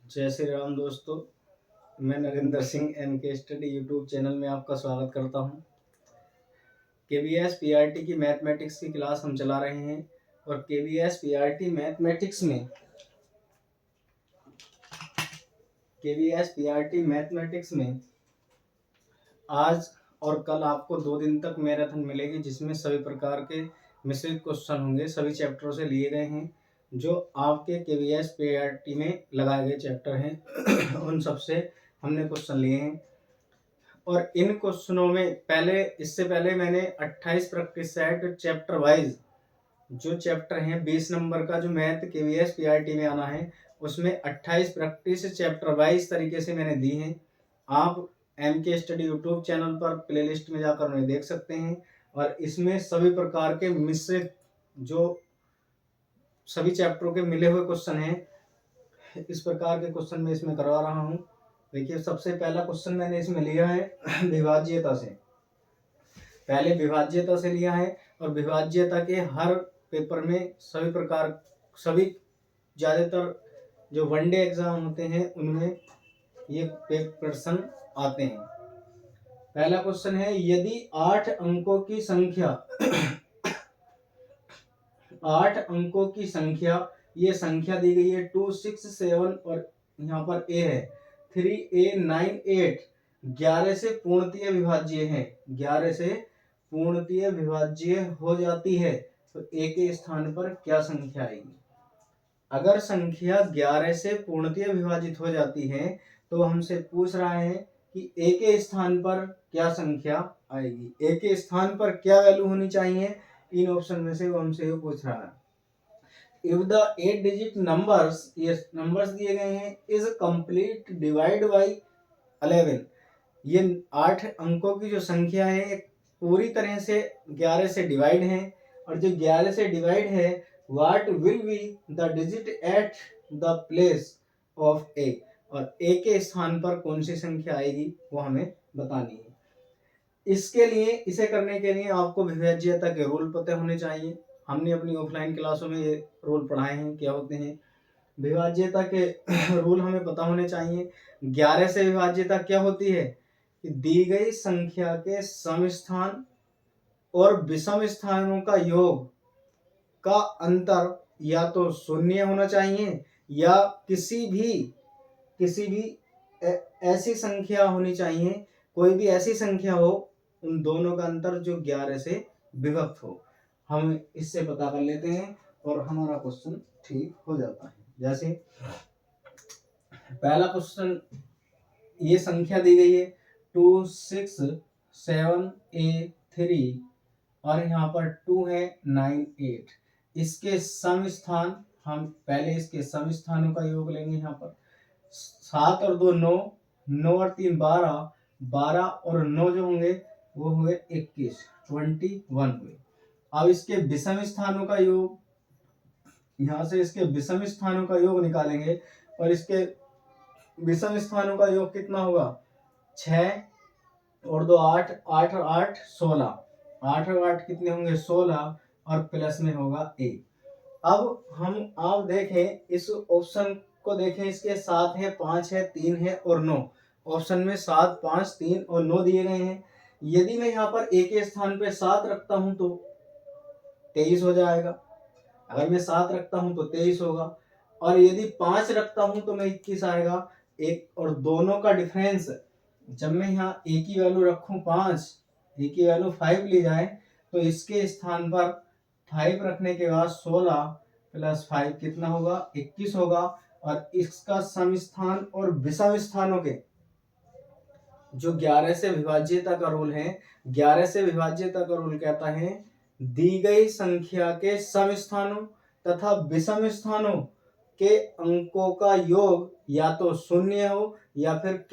जय श्री राम दोस्तों। मैं नरेंद्र सिंह एन के स्टडी यूट्यूब चैनल में आपका स्वागत करता हूं। केवीएस पीआरटी की मैथमेटिक्स की क्लास हम चला रहे हैं और केवीएस पीआरटी मैथमेटिक्स में आज और कल आपको 2 दिन तक मैराथन मिलेगी, जिसमें सभी प्रकार के मिश्रित क्वेश्चन होंगे। सभी चैप्टरों से लिए गए हैं जो आपके केवीएस पीआरटी में लगाए गए चैप्टर हैं उन सब से हमने क्वेश्चन लिए हैं। और इन क्वेश्चनों में इससे पहले मैंने 28 प्रैक्टिस सेट चैप्टर वाइज जो चैप्टर हैं 20 नंबर का जो मैथ केवीएस पीआरटी में आना है, उसमें 28 प्रैक्टिस चैप्टर वाइज तरीके से मैंने दी हैं। आप एम के स्टडी यूट्यूब चैनल पर प्लेलिस्ट में जाकर उन्हें देख सकते हैं। और इसमें सभी प्रकार के मिश्रित जो सभी चैप्टरों के मिले हुए क्वेश्चन हैं, इस प्रकार के क्वेश्चन मैं इसमें करवा रहा हूँ। देखिए, सबसे पहला क्वेश्चन मैंने इसमें लिया है विभाज्यता से। पहले विभाज्यता से लिया है और विभाज्यता के हर पेपर में सभी ज़्यादातर जो वनडे एग्जाम होते हैं उनमें ये प्रश्न आते हैं। पहला क्वेश्चन है, यदि 8 अंकों की संख्या ये संख्या दी गई है 2, 6, 7 और यहाँ पर ए है 3A, 9, 8 11 से पूर्णतः विभाज्य है, 11 से पूर्णतः विभाज्य हो जाती है तो ए के स्थान पर क्या संख्या आएगी? अगर संख्या 11 से पूर्णतः विभाजित हो जाती है तो हमसे पूछ रहा है कि ए के स्थान पर क्या संख्या आएगी, ए के स्थान पर क्या वैल्यू होनी चाहिए। इन ऑप्शन में से वो हमसे ये पूछ रहा है। If the 8 digit numbers, ये नंबर्स दिए गए हैं, is complete divide by 11, ये 8 अंकों की जो संख्या है पूरी तरह से 11 से डिवाइड है, और जो 11 से डिवाइड है what will be the digit at the place of a, और a के स्थान पर कौन सी संख्या आएगी वो हमें बतानी है। इसे करने के लिए आपको विभाज्यता के रूल पता होने चाहिए। हमने अपनी ऑफलाइन क्लासों में ये रूल पढ़ाए हैं, क्या होते हैं। विभाज्यता के रूल हमें पता होने चाहिए। 11 से विभाज्यता क्या होती है कि दी गई संख्या के सम स्थान और विषम स्थानों का योग का अंतर या तो शून्य होना चाहिए या किसी भी ऐसी संख्या होनी चाहिए, कोई भी ऐसी संख्या हो उन दोनों का अंतर जो 11 से विभक्त हो। हम इससे पता कर लेते हैं और हमारा क्वेश्चन ठीक हो जाता है। जैसे पहला क्वेश्चन, ये संख्या दी गई है 2, 6, 7, A, 3 और यहाँ पर 2 है 9, 8। इसके सम स्थान, हम पहले इसके सम स्थानों का योग लेंगे। यहाँ पर 7 और 2 9, 9 और 3 12, 12 और 9 जो होंगे वो हुए 21, 21 हुए। अब इसके विषम स्थानों का योग, यहाँ से इसके विषम स्थानों का योग निकालेंगे और इसके विषम स्थानों का योग कितना होगा 6 और 2 8, 8 और 8 16, 8 और 8 कितने होंगे 16 और प्लस में होगा a। अब आप देखें इस ऑप्शन को, देखें इसके 7 है, 5 है, 3 है और 9। ऑप्शन में 7, 5, 3 और 9 दिए गए हैं। यदि मैं यहाँ पर a के स्थान पे 7 रखता हूं तो 23 हो जाएगा। अगर मैं 7 रखता हूं तो 23 होगा, और यदि 5 रखता हूं तो मैं 21 आएगा। एक और दोनों का डिफरेंस, जब मैं यहाँ a की वैल्यू रखूं 5, a की वैल्यू 5 ली जाए तो इसके स्थान पर 5 रखने के बाद 16 प्लस 5 कितना होगा 21 होगा। और इसका सम स्थान और विषम स्थानों के जो 11 से विभाज्यता का रूल है, 11 से विभाज्यता का रूल कहता है दी गई संख्या के सम स्थानों तथा विषम स्थानों के अंकों का योग या तो शून्य हो या फिर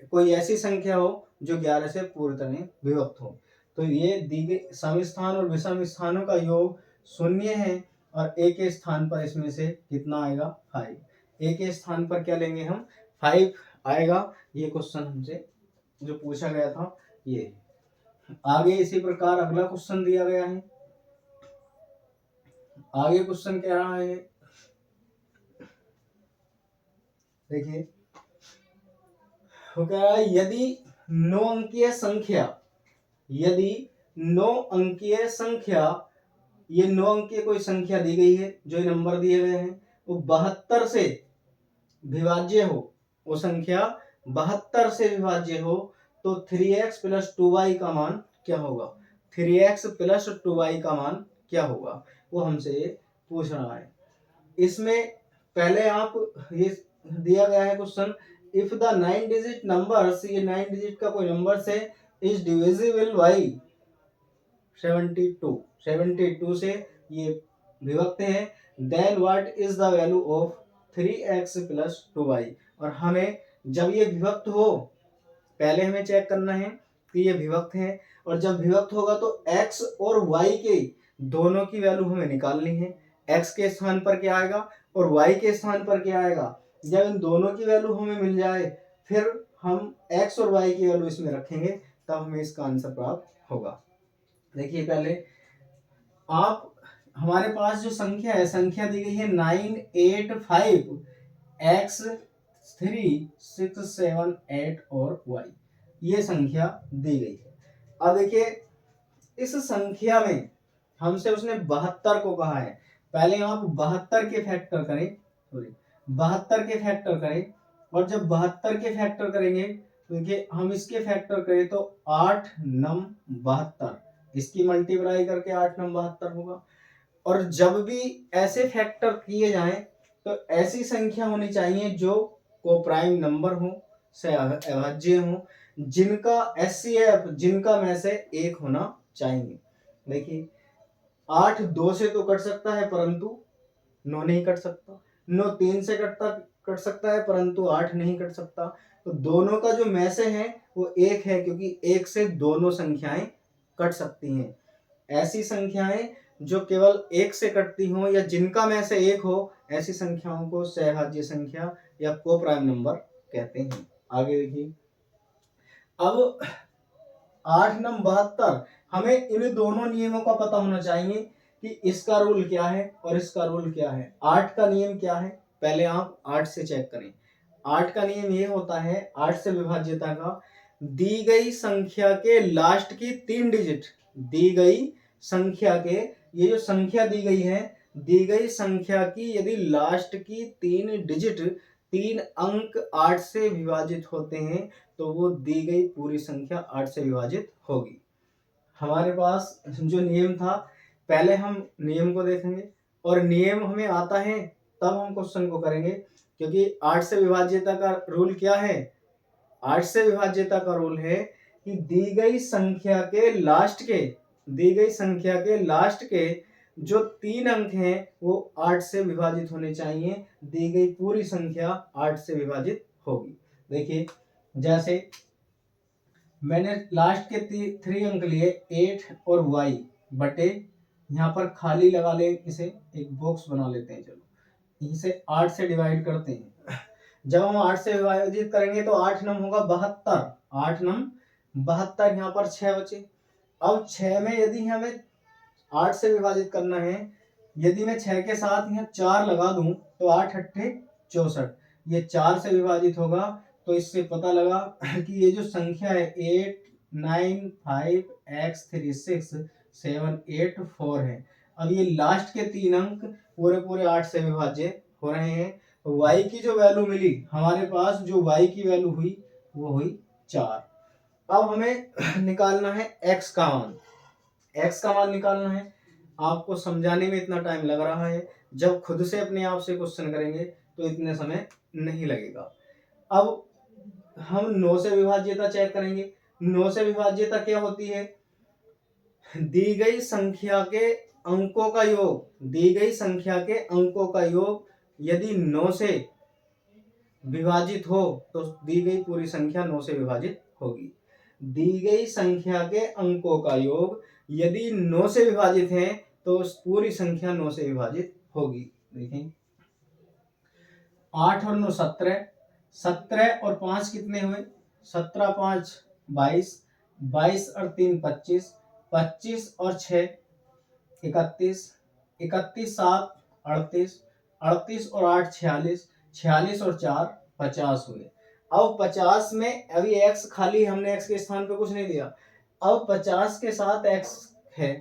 कोई ऐसी संख्या हो जो 11 से पूरी तरह विभक्त हो। तो ये दी गई सम स्थान और विषम स्थानों का योग शून्य है और a के स्थान पर इसमें से कितना आएगा 5। a के स्थान पर क्या लेंगे हम 5 आएगा। ये क्वेश्चन हमसे जो पूछा गया था ये। आगे इसी प्रकार अगला क्वेश्चन दिया गया है। आगे क्वेश्चन कह रहा है देखिए हो गया, यदि 9 अंकीय संख्या, ये 9 अंकीय कोई संख्या दी गई है, जो नंबर दिए गए हैं वो 72 से विभाज्य हो, वो संख्या 72 से विभाज्य हो, तो 3x प्लस 2y का मान क्या होगा? 3x प्लस 2y का मान क्या होगा, वो हमसे पूछ रहा है। इसमें पहले आप ये दिया गया है question, if the 9 digit numbers, ये 9 डिजिट का कोई नंबर है, इज डिविजिबल बाई 72 से ये विभक्त है, then what is the value of 3x plus 2y। और हमें जब ये विभक्त हो, पहले हमें चेक करना है कि ये विभक्त है, और जब विभक्त होगा तो x और y के दोनों की वैल्यू हमें निकालनी है। x के स्थान पर क्या आएगा और y के स्थान पर क्या आएगा, जब इन दोनों की वैल्यू हमें मिल जाए, फिर हम x और y की वैल्यू इसमें रखेंगे, तब हमें इसका आंसर प्राप्त होगा। देखिए पहले आप, हमारे पास जो संख्या है, संख्या दी गई है 985 x 3 6 7 8 और y, ये संख्या दी गई है। अब देखिए इस संख्या में हमसे उसने 72 को कहा है, पहले आप 72 के फैक्टर करें, सॉरी 72 के फैक्टर करें, और जब 72 के फैक्टर करेंगे तो देखिए हम इसके फैक्टर करें तो 8 9 72, इसकी मल्टीप्लाई करके 8 9 72 होगा। और जब भी ऐसे फैक्टर किए जाएं तो ऐसी संख्या होनी चाहिए जो कोप्राइम नंबर हो, अभाज्य हो, जिनका एचसीएफ, जिनका में से एक होना चाहिए। देखिए 8 2 से तो कट सकता है परंतु 9 नहीं कट सकता, 9 3 से कट सकता है परंतु 8 नहीं कट सकता। तो दोनों का जो में से है वो एक है, क्योंकि एक से दोनों संख्याएं कट सकती हैं। ऐसी संख्याएं जो केवल एक से कटती हो या जिनका में से एक हो, ऐसी संख्याओं को सहभाज्य संख्या या कोप्राइम नंबर कहते हैं। आगे देखिए, अब 8 9 72, हमें इन दोनों नियमों का पता होना चाहिए कि इसका रूल क्या है और इसका रूल क्या है। 8 का नियम क्या है, पहले आप 8 से चेक करें। 8 का नियम ये होता है, 8 से विभाज्यता का, दी गई संख्या के लास्ट की 3 डिजिट, दी गई संख्या के, ये जो संख्या दी गई है, दी गई संख्या की यदि लास्ट की 3 डिजिट, 3 अंक 8 से विभाजित होते हैं तो वो दी गई पूरी संख्या 8 से विभाजित होगी। हमारे पास जो नियम था, पहले हम नियम को देखेंगे, और नियम हमें आता है तब हम क्वेश्चन को करेंगे, क्योंकि 8 से विभाज्यता का रूल क्या है, 8 से विभाज्यता का रूल है कि दी गई संख्या के लास्ट के, दी गई संख्या के लास्ट के जो 3 अंक हैं वो 8 से विभाजित होने चाहिए, दी गई पूरी संख्या 8 से विभाजित होगी। देखिए जैसे मैंने लास्ट के 3 अंक लिए 8 और y बटे, यहाँ पर खाली लगा ले, इसे एक बॉक्स बना लेते हैं, चलो इसे 8 से डिवाइड करते हैं। जब हम 8 से विभाजित करेंगे तो 8 9 होगा 72, 8 9 72, यहाँ पर 6 बचे। अब 6 में यदि हमें 8 से विभाजित करना है, यदि मैं 6 के साथ यहाँ 4 लगा दूं तो 8 8 64, ये 4 से विभाजित होगा। तो इससे पता लगा कि ये जो संख्या है 8 9 5 x 3 6 7 8 4 है। अब ये लास्ट के 3 अंक पूरे पूरे 8 से विभाज्य हो रहे हैं। तो y की जो वैल्यू मिली हमारे पास, जो y की वैल्यू हुई वो हुई 4। अब हमें निकालना है x का मान, x का मान निकालना है। आपको समझाने में इतना टाइम लग रहा है, जब खुद से अपने आप से क्वेश्चन करेंगे तो इतने समय नहीं लगेगा। अब हम 9 से विभाज्यता चेक करेंगे। 9 से विभाज्यता क्या होती है, दी गई संख्या के अंकों का योग, दी गई संख्या के अंकों का योग यदि 9 से विभाजित हो तो दी गई पूरी संख्या 9 से विभाजित होगी। दी गई संख्या के अंकों का योग यदि 9 से विभाजित है तो पूरी संख्या 9 से विभाजित होगी। देखें 8 और 9 17, 17 और 5 कितने हुए, 17 5 22, 22 और 3 25, 25 और 6 31, 31 7 38, 38 और 8 46, 46 और 4 50 हुए। अब 50 में अभी x खाली, हमने x के स्थान पे कुछ नहीं दिया। अब 50 के साथ x है,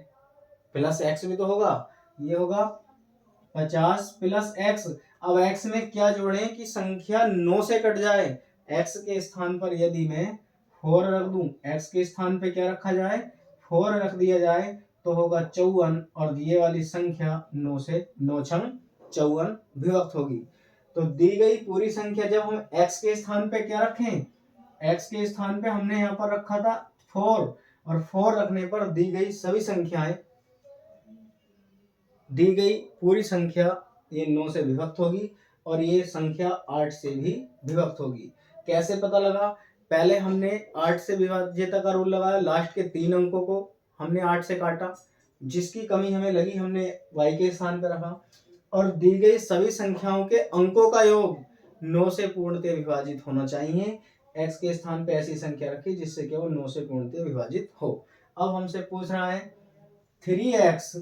प्लस x भी तो होगा, ये होगा 50 प्लस x। अब x में क्या जोड़ें कि संख्या 9 से कट जाए। x के स्थान पर यदि मैं 4 रख दूं, x के स्थान पे क्या रखा जाए, 4 रख दिया जाए, तो होगा 54, और ये वाली संख्या 9 से 9 छंग 54 विभक्त होगी। तो दी गई पूरी संख्या जब हम x के स्थान पे क्या रखें, x के स्थान पे हमने यहाँ पर रखा था 4, और 4 रखने पर दी गई सभी संख्याएं, दी गई पूरी संख्या ये 9 से विभक्त होगी, और ये संख्या 8 से भी विभक्त होगी। कैसे पता लगा, पहले हमने 8 से विभाज्यता का रूल लगाया, लास्ट के 3 अंकों को हमने 8 से काटा, जिसकी कमी हमें लगी हमने y के स्थान पर रखा, और दी गई सभी संख्याओं के अंकों का योग 9 से पूर्णतः विभाजित होना चाहिए। x के स्थान पे ऐसी संख्या रखी जिससे कि वो 9 से पूर्णतः विभाजित हो। अब हमसे पूछ रहा है 3x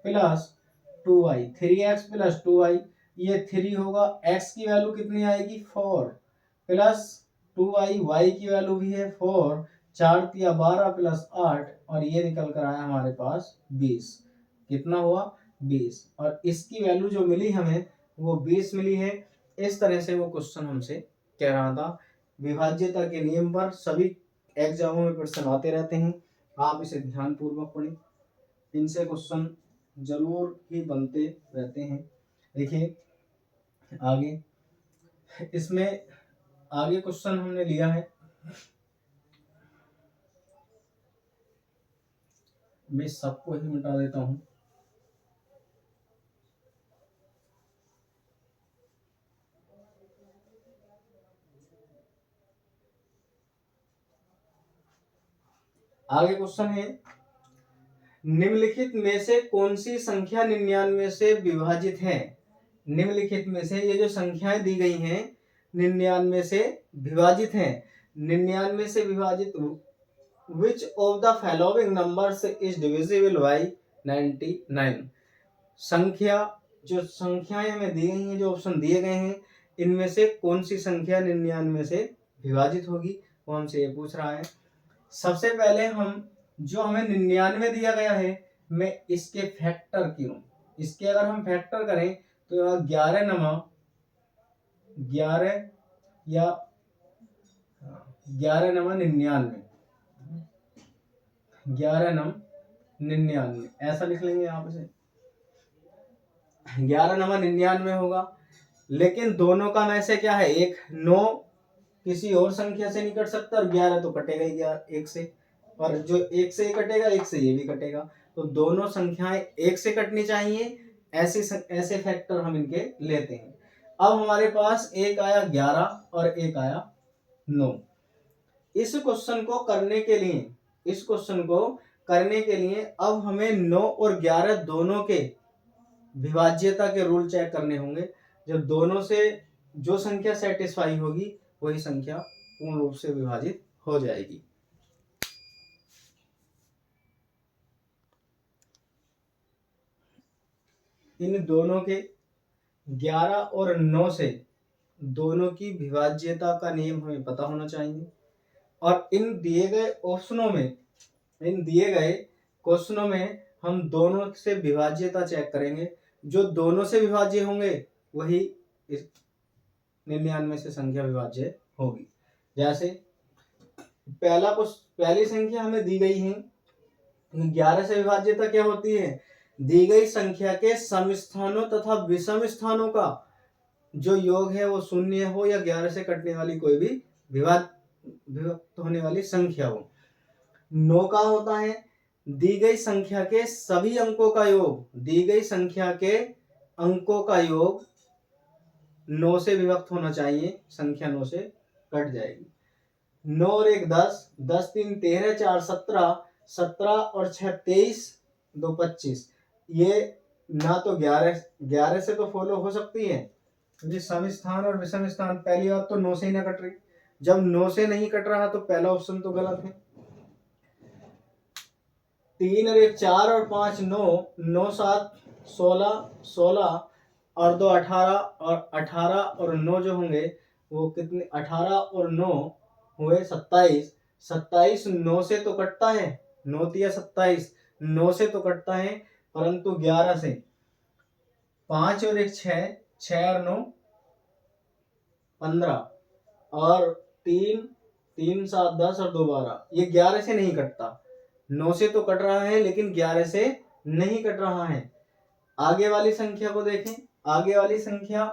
plus 2y, 3x plus 2y, ये 3 होगा, x की वैल्यू कितनी आएगी 4, प्लस 2y, y की वैल्यू भी है 4, 4 तिया 12 प्लस 8, और ये निकल कर आया हमारे पास 20। कितना हुआ 20, और इसकी वैल्यू जो मिली हमें वो 20 मिली है। इस तरह से वो क्वेश्चन हमसे कह रहा था। विभाज्यता के नियम पर सभी एग्जामों में प्रश्न आते रहते हैं, आप इसे ध्यानपूर्वक पढ़ें, इनसे क्वेश्चन जरूर ही बनते रहते हैं। देखिए आगे, इसमें आगे क्वेश्चन हमने लिया है, मैं सबको ही मिटा देता हूं। आगे क्वेश्चन है, निम्नलिखित में से कौन सी संख्या 99 से विभाजित है। निम्नलिखित में से ये जो संख्याएं दी गई हैं 99 से विभाजित हैं। 99 से विभाजित which of the following numbers is divisible by 99। संख्या, जो संख्याएं हमें दी गई हैं, जो ऑप्शन दिए गए हैं, इनमें से कौन सी संख्या 99 से विभाजित होगी, वो हमसे ये पूछ रहा है। सबसे पहले हम, जो हमें 99 दिया गया है, मैं इसके फैक्टर क्यों, इसके अगर हम फैक्टर करें तो 11 नमा 11 या 11 नमा 99, 11 नम 99, ऐसा लिख लेंगे यहाँ पे, 11 नमा 99 होगा। लेकिन दोनों का में से क्या है, एक 9 किसी और संख्या से नहीं कट सकता, और 11 तो कटेगा ही 1 से, और जो 1 से ही कटेगा 1 से ये भी कटेगा, तो दोनों संख्याएं 1 से कटनी चाहिए। ऐसे फैक्टर हम इनके लेते हैं। अब हमारे पास एक आया 11 और एक आया 9। इस क्वेश्चन को करने के लिए अब हमें 9 और 11 दोनों के विभाज्यता के रूल चेक करने होंगे। जब दोनों से जो संख्या सेटिस्फाई होगी वही संख्या पूर्ण रूप से विभाजित हो जाएगी। इन दोनों के 11 और 9 से दोनों की विभाज्यता का नियम हमें पता होना चाहिए, और इन दिए गए क्वेश्चनों में हम दोनों से विभाज्यता चेक करेंगे। जो दोनों से विभाज्य होंगे वही इस 99 से संख्या विभाज्य होगी। जैसे पहली संख्या हमें दी गई है, 11 से विभाज्यता क्या होती है, दी गई संख्या के सम स्थानों तथा विषम स्थानों का जो योग है वो 0 हो, या 11 से कटने वाली कोई भी विभक्त होने वाली संख्या हो। 9 का होता है दी गई संख्या के सभी अंकों का योग, दी गई संख्या के अंकों का योग 9 से विभक्त होना चाहिए, संख्या 9 से कट जाएगी। 9 और 1 10, 10 3 13, 4 17, 17 और 6 23, 2 25। ये ना तो 11 से तो फॉलो हो सकती है, जी सम स्थान और विषम स्थान। पहली बात तो 9 से ही ना कट रही, जब 9 से नहीं कट रहा तो पहला ऑप्शन तो गलत है। 3 और 1 4 और 5 9, 9 7 16, 16 और 2 18, और 18 और 9 जो होंगे वो कितने 18 और 9 हुए 27। 27 9 से तो कटता है, 9 तिया 27, 9 से तो कटता है, परंतु 11 से, 5 और 1 6, 6 और 9 15, और 3 3 7 10 और 2 12, ये 11 से नहीं कटता। 9 से तो कट रहा है लेकिन 11 से नहीं कट रहा है। आगे वाली संख्या को देखें। आगे वाली संख्या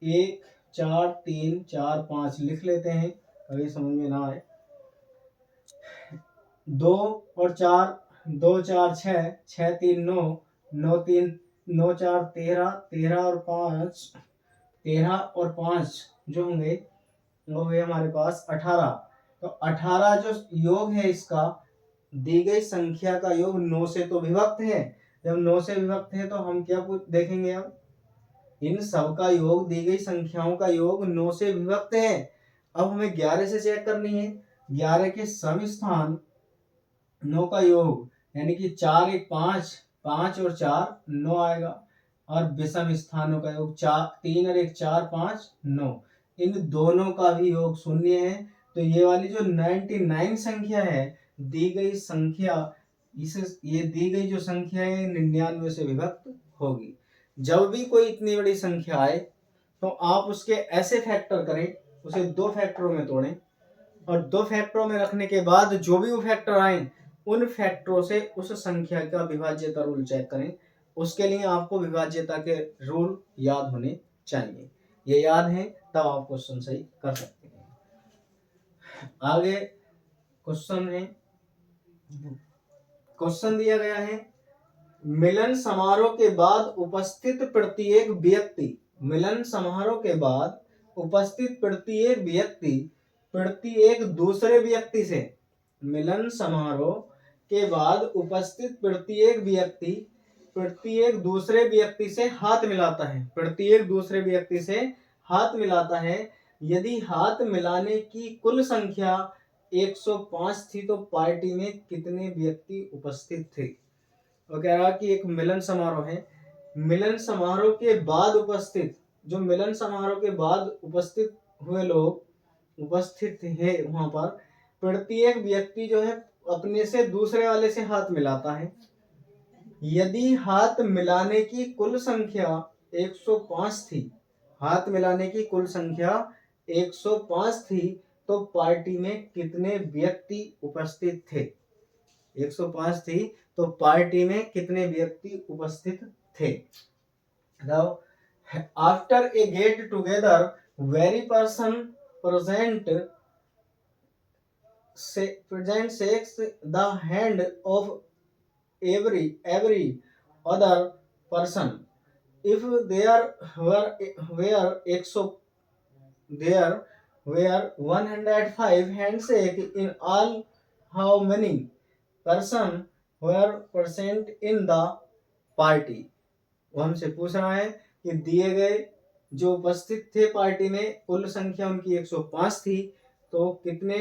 1 4 3 4 5 लिख लेते हैं, अभी समझ में ना आए। 2 और 4, 2 4 6, 6 3 9, 9 3 9 4 13, 13 और 5, 13 और 5 जो होंगे वो है हमारे पास 18। तो 18 जो योग है इसका, दी गई संख्या का योग 9 से तो विभक्त है। जब 9 से विभक्त है तो हम क्या देखेंगे, अब इन सब का योग, दी गई संख्याओं का योग 9 से विभक्त है। अब हमें 11 से चेक करनी है। 11 के सम स्थान 9 का योग, यानी कि 4 1 5, 5 और 4 9 आएगा, और विषम स्थानों का योग 4 3 और 1 4 5 9, इन दोनों का भी योग शून्य है। तो ये वाली जो 99 संख्या है, दी गई संख्या, इस ये दी गई जो संख्या है 99 से विभक्त होगी। जब भी कोई इतनी बड़ी संख्या आए तो आप उसके ऐसे फैक्टर करें, उसे 2 फैक्टरों में तोड़ें, और 2 फैक्टरों में रखने के बाद जो भी वो फैक्टर आए उन फैक्टरों से उस संख्या का विभाज्यता रूल चेक करें। उसके लिए आपको विभाज्यता के रूल याद होने चाहिए। ये याद है तब आप क्वेश्चन सही कर सकते हैं। आगे क्वेश्चन है, क्वेश्चन दिया गया है, मिलन समारोह के बाद उपस्थित प्रत्येक व्यक्ति, मिलन समारोह के बाद उपस्थित प्रत्येक व्यक्ति प्रत्येक दूसरे व्यक्ति से, मिलन समारोह के बाद उपस्थित प्रत्येक व्यक्ति प्रत्येक दूसरे व्यक्ति से हाथ मिलाता है, प्रत्येक दूसरे व्यक्ति से हाथ मिलाता है। यदि हाथ मिलाने की कुल संख्या 105 थी तो पार्टी में कितने व्यक्ति उपस्थित थे। वो कह रहा कि एक मिलन समारोह है, मिलन समारोह के बाद उपस्थित, जो मिलन समारोह के बाद उपस्थित हुए लोग उपस्थित है वहां पर, प्रत्येक व्यक्ति जो है अपने से दूसरे वाले से हाथ मिलाता है। यदि हाथ मिलाने की कुल संख्या 105 थी, हाथ मिलाने की कुल संख्या 105 थी तो पार्टी में कितने व्यक्ति उपस्थित थे। 105 थी तो पार्टी में कितने व्यक्ति उपस्थित थे। Now, after a get together, very person present shakes the hand of every other person. If there there were 105 handshake in all, how many person were present in the party? वो हमसे पूछ रहा है कि दिए गए जो उपस्थित थे पार्टी में, कुल संख्या उनकी 105 थी तो कितने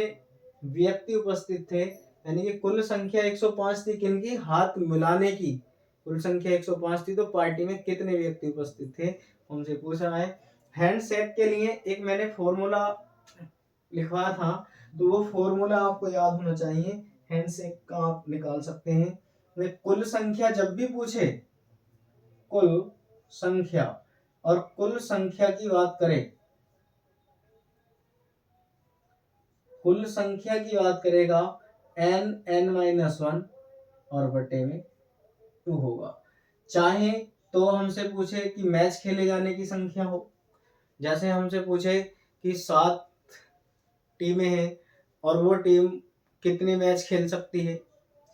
व्यक्ति उपस्थित थे, यानी कि कुल संख्या 105 थी किनकी, हाथ मिलाने की कुल संख्या 105 थी तो पार्टी में कितने व्यक्ति उपस्थित थे, हमसे पूछ रहा है। हैंडशेक के लिए एक मैंने फॉर्मूला लिखवाया था, तो वो फॉर्मूला आपको याद होना चाहिए। हैंडशेक का आप निकाल सकते हैं। कुल संख्या जब भी पूछे, कुल संख्या, और कुल संख्या की बात करें, कुल संख्या की बात करेगा n-1 और बटे में 2 होगा। चाहे तो हमसे पूछे कि मैच खेले जाने की संख्या हो, जैसे हमसे पूछे कि 7 टीमें हैं और वो टीम कितने मैच खेल सकती है,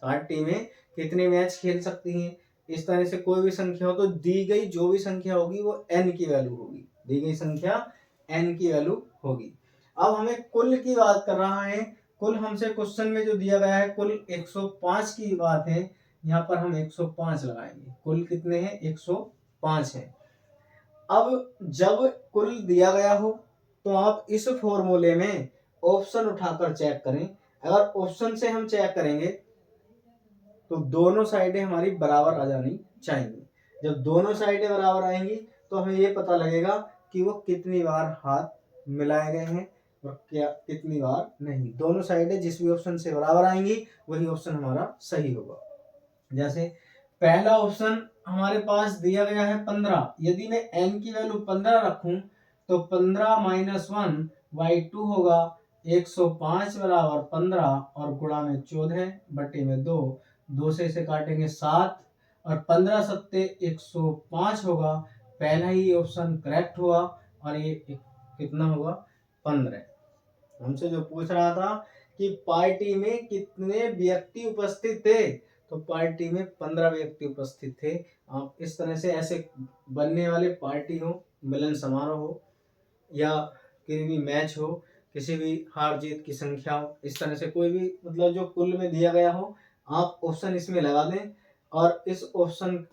7 टीमें कितने मैच खेल सकती हैं, इस तरह से कोई भी संख्या हो तो दी गई जो भी संख्या होगी वो n की वैल्यू होगी, दी गई संख्या n की वैल्यू होगी। अब हमें कुल की बात कर रहा है, कुल हमसे क्वेश्चन में जो दिया गया है कुल 105 की बात है, यहाँ पर हम 105 लगाएंगे। कुल कितने हैं, 105 है। अब जब कुल दिया गया हो तो आप इस फॉर्मूले में ऑप्शन उठाकर चेक करें। अगर ऑप्शन से हम चेक करेंगे तो दोनों साइडें हमारी बराबर आ जानी चाहिए। जब दोनों साइडें बराबर आएंगी तो हमें ये पता लगेगा कि वो कितनी बार हाथ मिलाए गए हैं और क्या कितनी बार नहीं। दोनों साइडें जिस भी ऑप्शन से बराबर आएंगी वही ऑप्शन हमारा सही होगा। जैसे पहला ऑप्शन हमारे पास दिया गया है 15, यदि मैं n की वैल्यू 15 रखूं तो 15 माइनस 1 बाई 2 होगा 105 बराबर 15 और गुणा में 14 बटे में 2, 2 से इसे काटेंगे 7 और 15 सत्ते 105 होगा। पहला ही ऑप्शन करेक्ट हुआ और ये कितना होगा 15। हमसे जो पूछ रहा था कि पार्टी में कितने व्यक्ति उपस्थित थे, तो पार्टी में 15 व्यक्ति उपस्थित थे। आप इस तरह से ऐसे बनने वाले पार्टी हो, मिलन समारोह हो या किसी भी मैच हो, किसी भी हार जीत की संख्या हो, इस तरह से कोई भी मतलब जो कुल में दिया गया हो, आप ऑप्शन इसमें लगा दें और इस ऑप्शन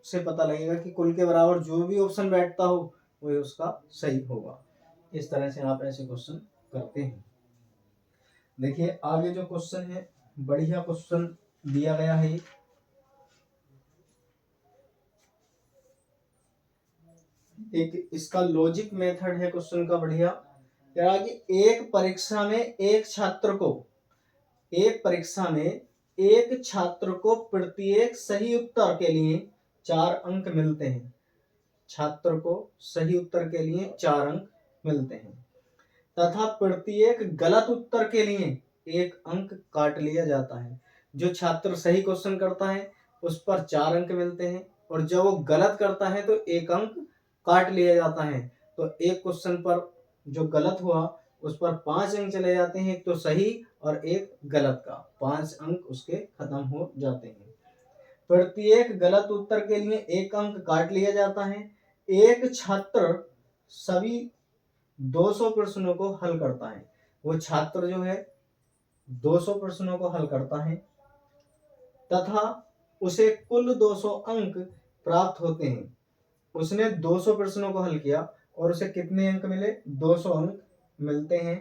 से पता लगेगा कि कुल के बराबर जो भी ऑप्शन बैठता हो वही उसका सही होगा। इस तरह से आप ऐसे क्वेश्चन करते हैं। देखिए आगे जो क्वेश्चन है, बढ़िया क्वेश्चन दिया गया है। एक इसका लॉजिक मेथड है क्वेश्चन का बढ़िया। कह रहा कि एक परीक्षा में एक छात्र को प्रत्येक सही उत्तर के लिए 4 अंक मिलते हैं। छात्र को सही उत्तर के लिए 4 अंक मिलते हैं तथा प्रत्येक गलत उत्तर के लिए 1 अंक काट लिया जाता है। जो छात्र सही क्वेश्चन करता है उस पर 4 अंक मिलते हैं और जब वो गलत करता है तो 1 अंक काट लिया जाता है। तो एक क्वेश्चन पर जो गलत हुआ उस पर 5 अंक चले जाते हैं, एक तो सही और एक गलत का 5 अंक उसके खत्म हो जाते हैं। प्रत्येक गलत उत्तर के लिए 1 अंक काट लिया जाता है। एक छात्र सभी 200 प्रश्नों को हल करता है। वो छात्र जो है 200 प्रश्नों को हल करता है तथा उसे कुल 200 अंक प्राप्त होते हैं। उसने 200 प्रश्नों को हल किया और उसे कितने अंक मिले, 200 अंक मिलते हैं।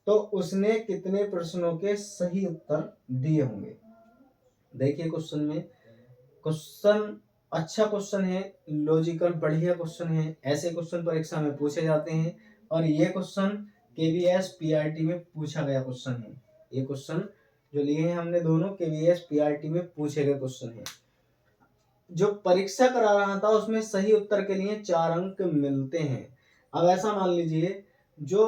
तो उसने कितने प्रश्नों के सही उत्तर दिए होंगे। देखिए क्वेश्चन में, क्वेश्चन अच्छा क्वेश्चन है, लॉजिकल बढ़िया क्वेश्चन है। ऐसे क्वेश्चन परीक्षा में पूछे जाते हैं और ये क्वेश्चन केवीएस पीआरटी में पूछा गया क्वेश्चन है। ये क्वेश्चन जो लिए हैं हमने दोनों केवीएस पीआरटी में पूछे गए क्वेश्चन है। जो परीक्षा करा रहा था उसमें सही उत्तर के लिए 4 अंक मिलते हैं। अब ऐसा मान लीजिए जो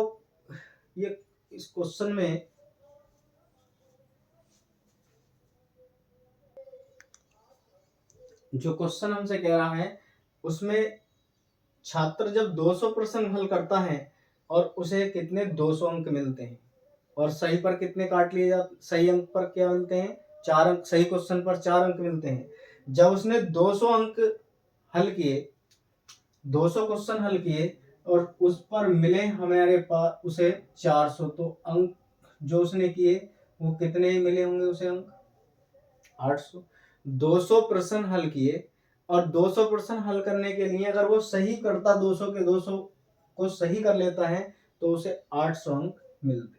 ये इस क्वेश्चन में जो क्वेश्चन हमसे कह रहा है उसमें छात्र जब 200 प्रश्न हल करता है और उसे कितने 200 अंक मिलते हैं और सही पर कितने काट लिए जाते, सही अंक पर क्या मिलते हैं 4 अंक, सही क्वेश्चन पर 4 अंक मिलते हैं। जब उसने 200 अंक हल किए, 200 क्वेश्चन हल किए और उस पर मिले हमारे पास उसे 400, तो अंक जो उसने किए वो कितने मिले होंगे उसे अंक 800। 200 प्रश्न हल किए और 200 प्रश्न हल करने के लिए अगर वो सही करता 200 के 200 को सही कर लेता है तो उसे 800 अंक मिलते,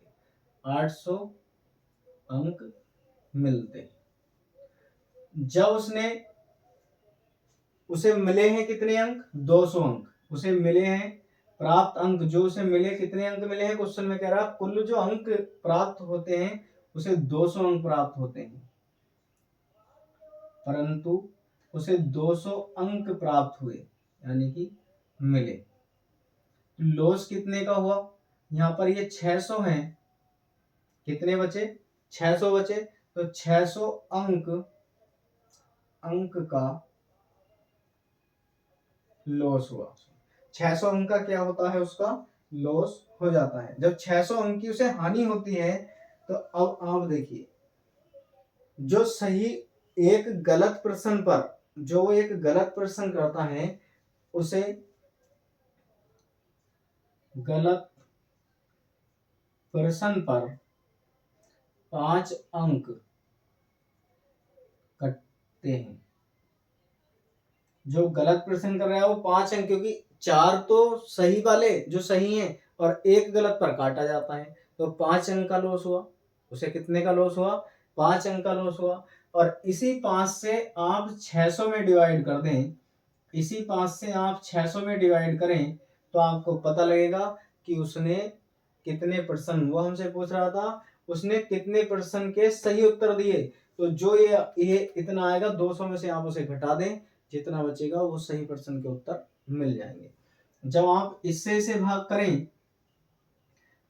800 अंक मिलते। जब उसे मिले हैं कितने अंक 200 अंक, उसे मिले हैं प्राप्त अंक, जो उसे मिले कितने अंक मिले हैं, क्वेश्चन में कह रहा कुल जो अंक प्राप्त होते हैं उसे 200 अंक प्राप्त होते हैं, परंतु उसे 200 अंक प्राप्त हुए यानी कि मिले। लॉस कितने का हुआ, यहाँ पर ये 600 हैं, कितने बचे 600 बचे, तो 600 अंक का लॉस हुआ। 600 अंक का क्या होता है, उसका लॉस हो जाता है। जब 600 अंक की उसे हानि होती है तो अब आप देखिए जो सही एक गलत प्रश्न पर, जो एक गलत प्रश्न करता है उसे गलत प्रश्न पर 5 अंक कटते हैं। जो गलत प्रश्न कर रहा है वो 5 अंक, क्योंकि 4 तो सही वाले जो सही हैं और एक गलत पर काटा जाता है, तो 5 अंक का लॉस हुआ। उसे कितने का लॉस हुआ, 5 अंक का लॉस हुआ। और इसी 5 से आप 600 में डिवाइड कर दें, इसी 5 से आप 600 में डिवाइड करें तो तो आपको पता लगेगा कि उसने कितने परसेंट, वो हमसे पूछ रहा था उसने कितने परसेंट के सही उत्तर दिए। तो जो ये इतना आएगा 200 में से आप उसे घटा दें, जितना बचेगा वो सही परसेंट के उत्तर मिल जाएंगे। जब आप इससे इसे भाग करें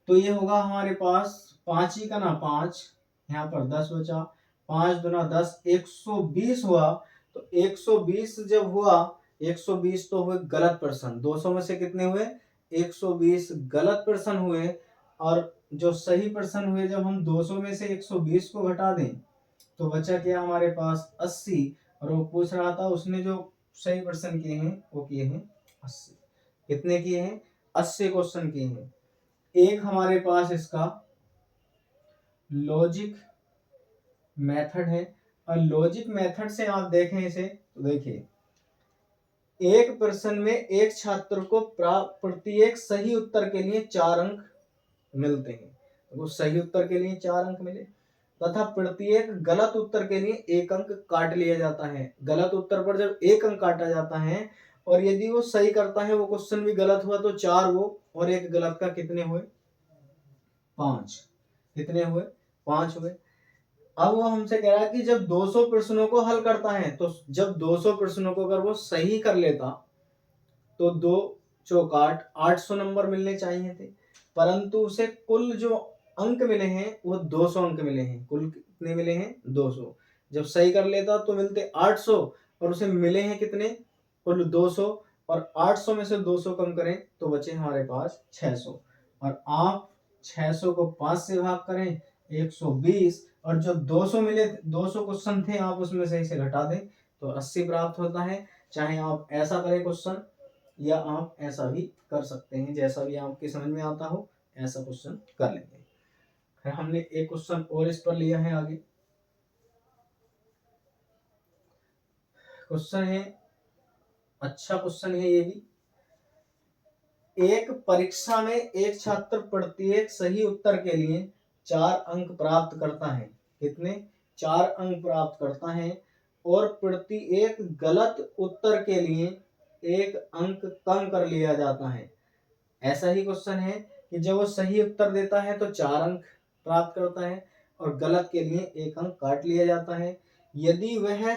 तो ये होगा हमारे पास 5 ही का ना 5, यहाँ पर 10 बचा, 5 दूना 10, 120 हुआ। तो 120 जब हुआ, 120 तो हुए गलत पर्सन, 200 में से कितने हुए 120 गलत पर्सन हुए। और जो सही पर्सन हुए, जब हम 200 में से 120 को घटा दें तो बचा क्या हमारे पास 80। और वो पूछ रहा था उसने जो सही पर्सन किए हैं वो किए हैं 80। कितने किए हैं 80 क्वेश्चन किए हैं। एक हमारे पास इसका लॉजिक मेथड है, और लॉजिक मेथड से आप देखें इसे तो देखिए, एक प्रश्न में एक छात्र को प्रत्येक सही उत्तर के लिए 4 अंक मिलते हैं। तो सही उत्तर के लिए 4 अंक मिले, तथा प्रत्येक गलत उत्तर के लिए 1 अंक काट लिया जाता है। गलत उत्तर पर जब 1 अंक काटा जाता है, और यदि वो सही करता है, वो क्वेश्चन भी गलत हुआ तो 4 वो, और 1 गलत का कितने हुए 5। कितने हुए 5 हुए। अब वो हमसे कह रहा है कि जब 200 प्रश्नों को हल करता है, तो जब 200 प्रश्नों को अगर वो सही कर लेता तो 2 चौकाट 800 नंबर मिलने चाहिए थे, परंतु उसे कुल जो अंक मिले हैं वो 200 अंक मिले हैं। कुल कितने मिले हैं 200। जब सही कर लेता तो मिलते 800, और उसे मिले हैं कितने कुल 200। और 800 में से 200 कम करें तो बचे हमारे पास 600। और आप 600 को 5 से भाग करें 120, और जो 200 मिले 200 क्वेश्चन थे आप उसमें से इसे घटा दें तो 80 प्राप्त होता है। चाहे आप ऐसा करें क्वेश्चन, या आप ऐसा भी कर सकते हैं, जैसा भी आपके समझ में आता हो ऐसा क्वेश्चन कर लेंगे। फिर हमने एक क्वेश्चन और इस पर लिया है आगे। क्वेश्चन है, अच्छा क्वेश्चन है ये भी। एक परीक्षा में एक छात्र प्रत्येक सही उत्तर के लिए 4 अंक प्राप्त करता है। कितने 4 अंक प्राप्त करता है, और प्रत्येक गलत उत्तर के लिए 1 अंक कम कर लिया जाता है। ऐसा ही क्वेश्चन है कि जब वो सही उत्तर देता है तो 4 अंक प्राप्त करता है, और गलत के लिए 1 अंक काट लिया जाता है। यदि वह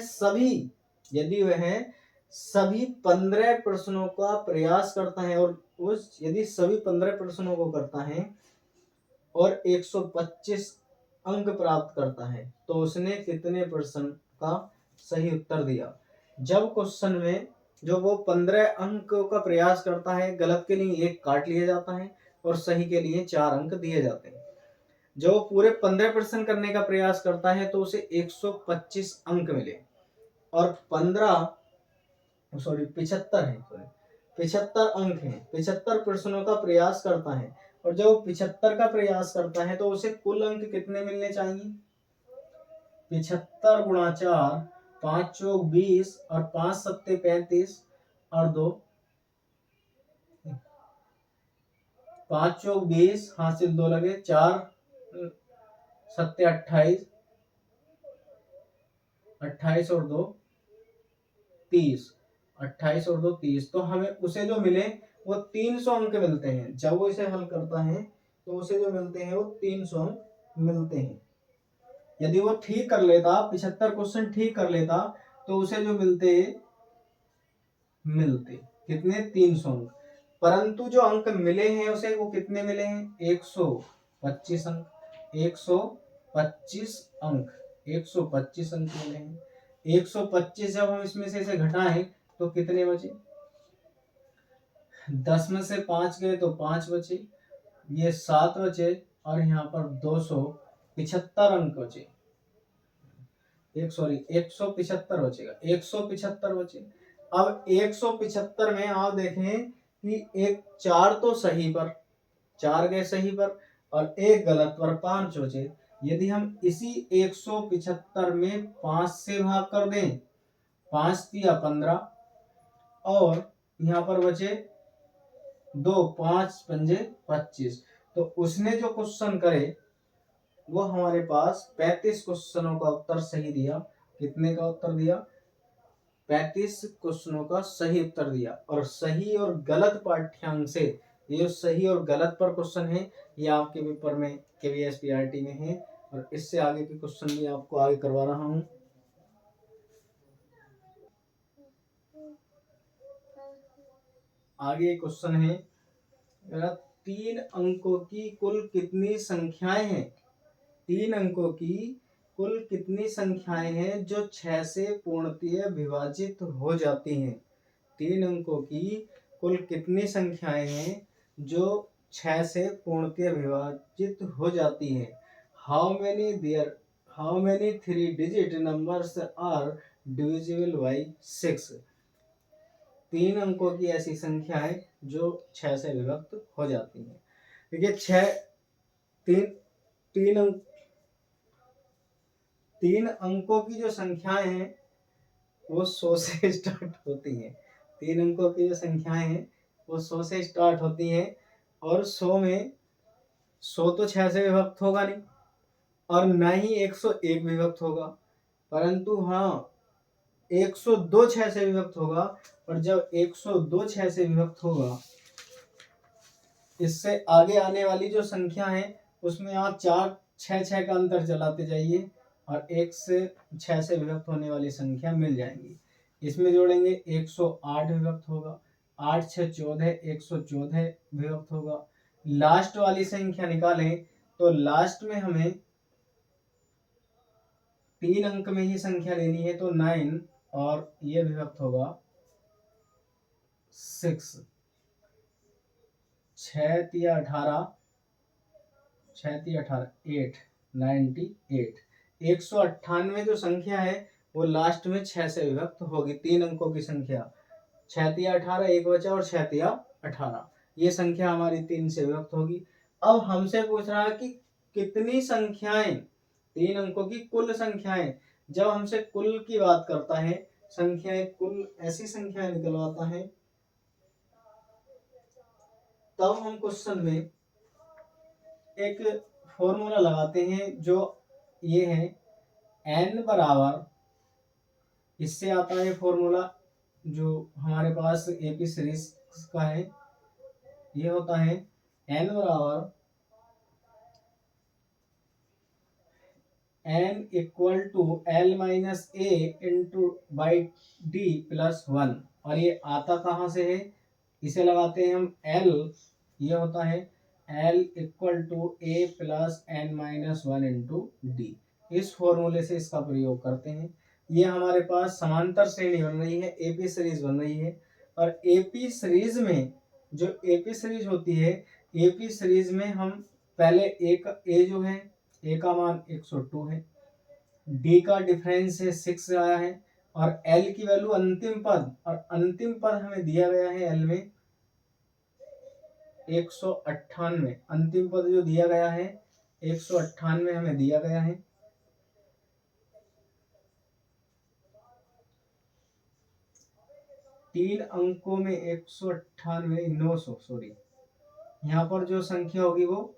सभी 15 प्रश्नों का प्रयास करता है, और यदि सभी 15 प्रश्नों को करता है और 125 अंक प्राप्त करता है, तो उसने कितने प्रश्न का सही उत्तर दिया। जब क्वेश्चन में जो वो 15 अंकों का प्रयास करता है, गलत के लिए 1 काट लिया जाता है और सही के लिए 4 अंक दिए जाते हैं। जब वो पूरे 15 प्रश्न करने का प्रयास करता है तो उसे 125 अंक मिले, और 75 अंक हैं। 75 प्रश्नों का प्रयास करता है, और जब वो 75 का प्रयास करता है तो उसे कुल अंक कितने मिलने चाहिए 75 गुणा 4, 5 चौक 20 और 5 सत्ते 35 और 2 5 चौक 20, हासिल 2 लगे, 4 सत्ते 28, 28 और 2 30, 28 और 2 30। तो हमें उसे जो मिले वो 300 अंक मिलते हैं। जब वो इसे हल करता है तो उसे जो मिलते हैं वो 300 अंक मिलते हैं। यदि वो ठीक कर लेता, 75 क्वेश्चन ठीक कर लेता, तो उसे जो मिलते कितने 300 अंक। परंतु जो अंक मिले हैं उसे वो कितने मिले हैं 125 अंक। 125 अंक 125 अंक मिले हैं। 125 जब हम इसमें से इसे घटाएं तो कितने बचे 10 में से 5 गए तो 5 बचे, ये 7 बचे, और यहाँ पर 275 अंक बचे। 175 बचेगा, 175 बचे। अब 175 में आप देखें कि एक 4 तो सही पर, 4 गए सही पर और 1 गलत पर, 5 बचे। यदि हम इसी 175 में 5 से भाग कर दें, 5 दिया 15, और यहाँ पर बचे 2, 5 पंजे 25। तो उसने जो क्वेश्चन करे वो हमारे पास 35 क्वेश्चनों का उत्तर सही दिया। कितने का उत्तर दिया 35 क्वेश्चनों का सही उत्तर दिया। और सही और गलत पाठ्यांक से, ये जो सही और गलत पर क्वेश्चन है ये आपके पेपर में KVS PRT में है, और इससे आगे के क्वेश्चन भी आपको आगे करवा रहा हूँ। आगे क्वेश्चन है, 3 अंकों की कुल कितनी संख्याएं हैं? 3 अंकों की कुल कितनी संख्याएं हैं जो 6 से पूर्णतः विभाजित हो जाती हैं? 3 अंकों की कुल कितनी संख्याएं हैं जो 6 से पूर्णतः विभाजित हो जाती हैं? How many 3 digit numbers are divisible by 6? 3 अंकों की ऐसी संख्याएं जो 6 से विभक्त हो जाती हैं। देखिए 3 अंकों की जो संख्याएं हैं वो 100 से स्टार्ट होती हैं। 3 अंकों की जो संख्याएं हैं वो 100 से स्टार्ट होती हैं, और 100 में 100 तो 6 से विभक्त होगा नहीं, और न ही 101 विभक्त होगा, परंतु हाँ 102 6 से विभक्त होगा। और जब 102 6 से विभक्त होगा, इससे आगे आने वाली जो संख्या है उसमें आप 4 6 6 का अंतर चलाते जाइए, और 1 से 6 से विभक्त होने वाली संख्या मिल जाएंगी। इसमें जोड़ेंगे 108 विभक्त होगा, 8 6 14, 114 विभक्त होगा। लास्ट वाली संख्या निकालें तो लास्ट में हमें 3 अंक में ही संख्या लेनी है, तो 9, और ये विभक्त होगा 6। 6 तिया 18, 6 तिया 18, 8 98। 198 जो संख्या है वो लास्ट में 6 से विभक्त होगी। 3 अंकों की संख्या 6 तिया 18, एक बचा, और 6 तिया 18, ये संख्या हमारी 3 से विभक्त होगी। अब हमसे पूछ रहा है कि कितनी संख्याएं, 3 अंकों की कुल संख्याएं। जब हमसे कुल की बात करता है, संख्याएं कुल ऐसी संख्याएं निकलवाता है, तब हम क्वेश्चन में एक फॉर्मूला लगाते हैं जो ये है n बराबर, इससे आता है फॉर्मूला जो हमारे पास AP सीरीज का है, ये होता है n बराबर n equal to L minus A into by D plus 1। और ये आता कहाँ से है, इसे लगाते हैं हम L, ये होता है L equal to A plus N minus 1 into D। इस फॉर्मूले से इसका प्रयोग करते हैं। ये हमारे पास समांतर श्रेणी बन रही है, AP सीरीज बन रही है। और AP सीरीज में जो AP सीरीज होती है, AP सीरीज में हम पहले एक A जो है, A का मान 102 है, D का डिफरेंस है 6 आया है, और L की वैल्यू अंतिम पद, और अंतिम पद हमें दिया गया है L में 198। अंतिम पद जो दिया गया है 198 हमें दिया गया है। तीन अंकों में 198, 900, सॉरी, यहाँ पर जो संख्या होगी वो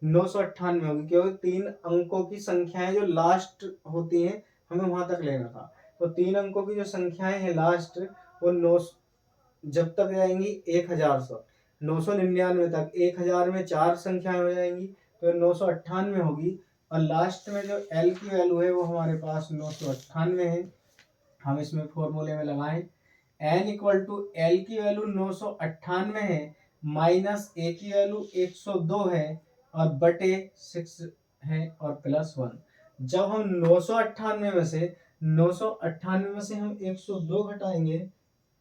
998 होगी, क्योंकि 3 अंकों की संख्याएं जो लास्ट होती हैं हमें वहां तक लेना था। तो 3 अंकों की जो संख्याएं हैं लास्ट, वो 9 जब तक जाएंगी 1000 से 999 तक, 1000 में 4 संख्याएं हो जाएंगी तो 998 होगी। और लास्ट में जो L की वैल्यू है वो हमारे पास 998 है। हम इसमें फॉर्मूले में लगाएं, n इक्वल टू L की वैल्यू 998 है, माइनस A की वैल्यू 102 है, और बटे 6 है, और प्लस 1। जब हम 998 में से 998 में से हम 102 घटाएंगे,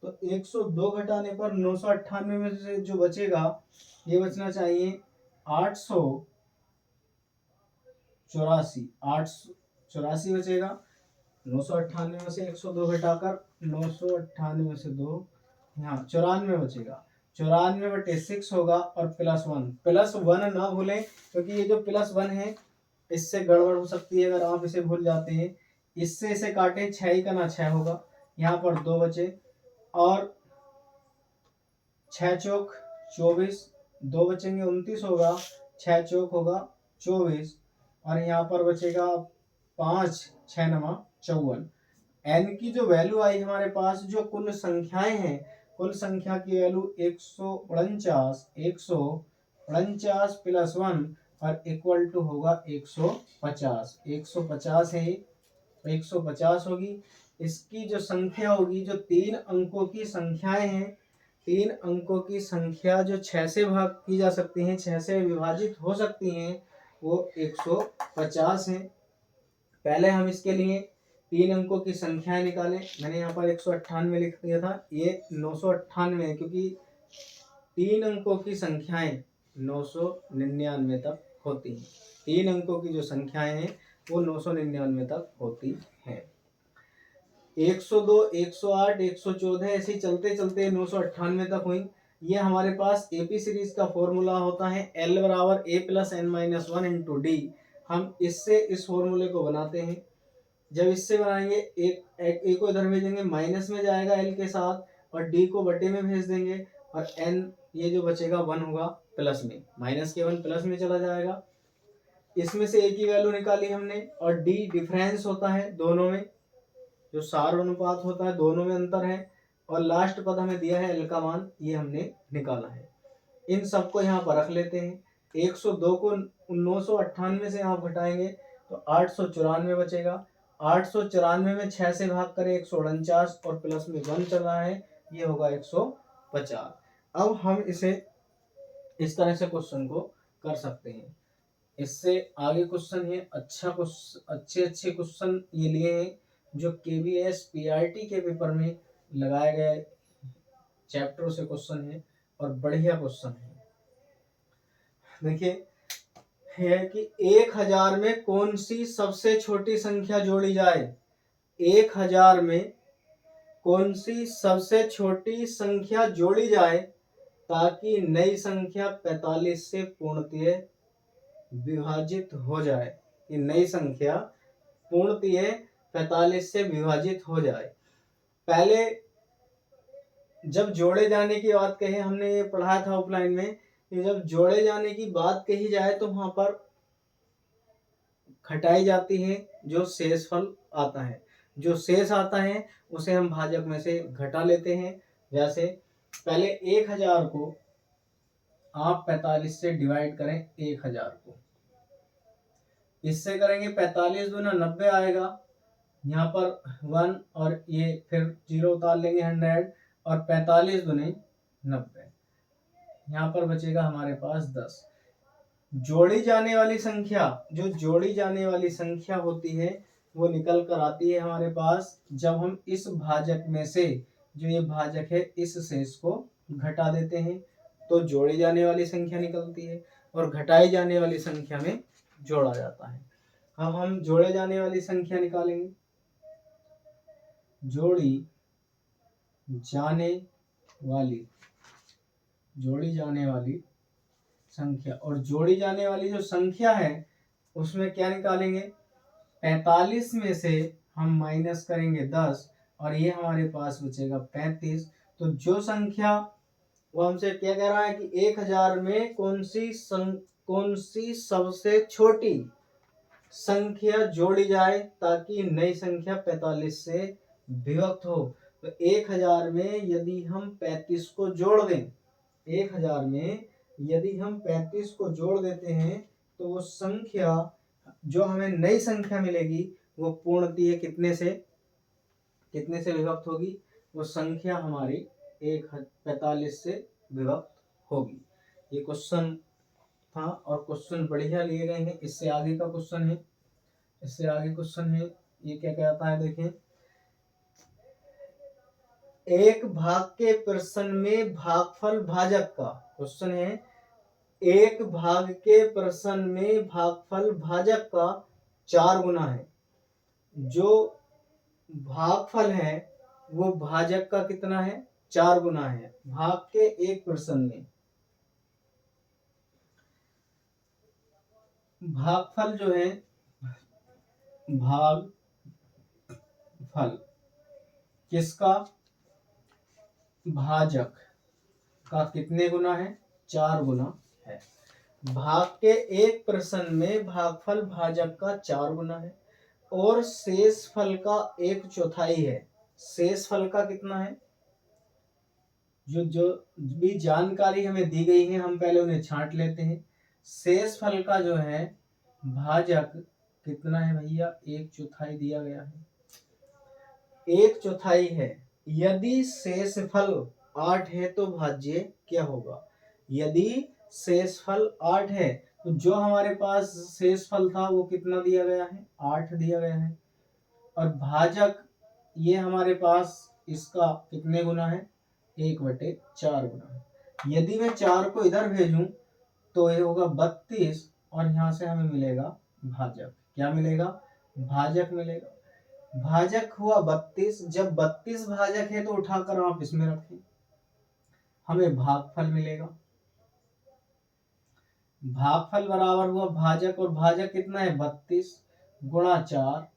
तो 102 घटाने पर 998 में से जो बचेगा, ये बचना चाहिए 884 बचेगा। 998 में से 102 घटाकर 998 में से 2, यहाँ 94 बचेगा। 94 बटे 6 होगा, और प्लस 1, प्लस 1 ना भूलें, क्योंकि ये जो प्लस 1 है इससे गड़बड़ हो सकती है अगर आप इसे भूल जाते हैं। इससे इसे काटे 6 ही का ना 6 होगा, यहाँ पर 2 बचे, और 6 चौक 24, 2 बचेंगे 29 होगा, 6 चौक होगा 24, और यहाँ पर बचेगा 5, 6 नमा 54। n की जो वैल्यू आई हमारे पास, जो कुल संख्याएं हैं, कुल संख्या की वैल्यू 149 प्लस 1 और इक्वल टू होगा 150। 150 है, 150 होगी। इसकी जो संख्या होगी, जो 3 अंकों की संख्याएं हैं, 3 अंकों की संख्या जो 6 से भाग की जा सकती हैं, 6 से विभाजित हो सकती हैं, वो 150 है। पहले हम इसके लिए 3 अंकों की संख्याएं निकालें। मैंने यहाँ पर 198 लिख दिया था, ये 998 है, क्योंकि 3 अंकों की संख्याएं 999 तक होती हैं। 3 अंकों की जो संख्याएं हैं वो 999 तक होती हैं। 102, 108, 114 ऐसे चलते चलते 998 तक हुई। ये हमारे पास एपी सीरीज का फॉर्मूला होता है L बराबर A plus n minus 1 into D. हम इससे इस फॉर्मूले को बनाते हैं। जब इससे बनाएंगे, एक को इधर भेजेंगे, माइनस में जाएगा L के साथ, और डी को बटे में भेज देंगे, और n ये जो बचेगा 1 होगा प्लस में, माइनस के 1 प्लस में चला जाएगा। इसमें से एक की वैल्यू निकाली हमने, और डी डिफरेंस होता है दोनों में, जो सार अनुपात होता है, दोनों में अंतर है, और लास्ट पद हमें दिया है L का मान, ये हमने निकाला है। इन सबको यहाँ पर रख लेते हैं। 102 को 998 से आप घटाएंगे तो 894 बचेगा। 894 में 6 से भाग करें 149, और प्लस में 1 चल रहा है, ये होगा 150। अब हम इसे इस तरह से क्वेश्चन को कर सकते हैं। इससे आगे क्वेश्चन है, अच्छे क्वेश्चन ये लिए हैं जो KVS PRT के पेपर में लगाए गए चैप्टरों से क्वेश्चन है, और बढ़िया क्वेश्चन है। देखिए है कि 1000 में कौन सी सबसे छोटी संख्या जोड़ी जाए। 1000 में कौन सी सबसे छोटी संख्या जोड़ी जाए ताकि नई संख्या 45 से पूर्णतः विभाजित हो जाए, कि नई संख्या पूर्णतः 45 से विभाजित हो जाए। पहले जब जोड़े जाने की बात कही, हमने ये पढ़ा था ऑफलाइन में, कि जब जोड़े जाने की बात कही जाए तो वहां पर घटाई जाती है जो शेषफल आता है। जो शेष आता है उसे हम भाजक में से घटा लेते हैं। जैसे पहले 1000 को आप 45 से डिवाइड करें, 1000 को इससे करेंगे, 45 दूना 90 आएगा, यहाँ पर 1 और ये फिर 0 उतार लेंगे 100, और 45 दूनी 90, यहाँ पर बचेगा हमारे पास 10। जोड़ी जाने वाली संख्या, जो जोड़ी जाने वाली संख्या होती है वो निकल कर आती है हमारे पास जब हम इस भाजक में से, जो ये भाजक है, इस शेष को घटा देते हैं तो जोड़ी जाने वाली संख्या निकलती है, और घटाई जाने वाली संख्या में जोड़ा जाता है। अब हम जोड़े जाने वाली संख्या निकालेंगे। जोड़ी जाने वाली संख्या, और जोड़ी जाने वाली जो संख्या है उसमें क्या निकालेंगे, 45 में से हम माइनस करेंगे 10, और ये हमारे पास बचेगा 35। तो जो संख्या, वो हमसे क्या कह रहा है कि 1000 में कौन सी सबसे छोटी संख्या जोड़ी जाए ताकि नई संख्या 45 से विभक्त हो। तो 1000 में यदि हम 35 को जोड़ दें, 1000 में यदि हम 35 को जोड़ देते हैं तो वो संख्या, जो हमें नई संख्या मिलेगी, वो पूर्णतः कितने से विभक्त होगी, वो संख्या हमारी 45 से विभक्त होगी। ये क्वेश्चन था, और क्वेश्चन बढ़िया लिए गए हैं। इससे आगे का क्वेश्चन है, ये क्या कहता है, देखें, एक भाग के प्रश्न में भागफल भाजक का क्वेश्चन है। एक भाग के प्रश्न में भागफल भाजक का 4 गुना है। जो भागफल है वो भाजक का कितना है, 4 गुना है। भाग के एक प्रश्न में भागफल जो है, भागफल किसका, भाजक का कितने गुना है, 4 गुना है। भाग के एक प्रश्न में भागफल भाजक का 4 गुना है। और शेष फल का 1/4 है। शेष फल का कितना है? जो जो भी जानकारी हमें दी गई है हम पहले उन्हें छांट लेते हैं। शेष फल का जो है भाजक कितना है भैया? 1/4 दिया गया है, 1/4 है। यदि शेषफल 8 है तो भाज्य क्या होगा? यदि शेषफल 8 है तो जो हमारे पास शेषफल था वो कितना दिया गया है? 8 दिया गया है। और भाजक ये हमारे पास इसका कितने गुना है? 1/4 गुना है। यदि मैं 4 को इधर भेजूं तो ये होगा 32 और यहाँ से हमें मिलेगा भाजक। क्या मिलेगा? भाजक मिलेगा। भाजक हुआ 32। जब 32 भाजक है तो उठाकर आप इसमें रखें, हमें भागफल मिलेगा। भागफल बराबर हुआ भाजक, और भाजक कितना है? 32 गुणा 4,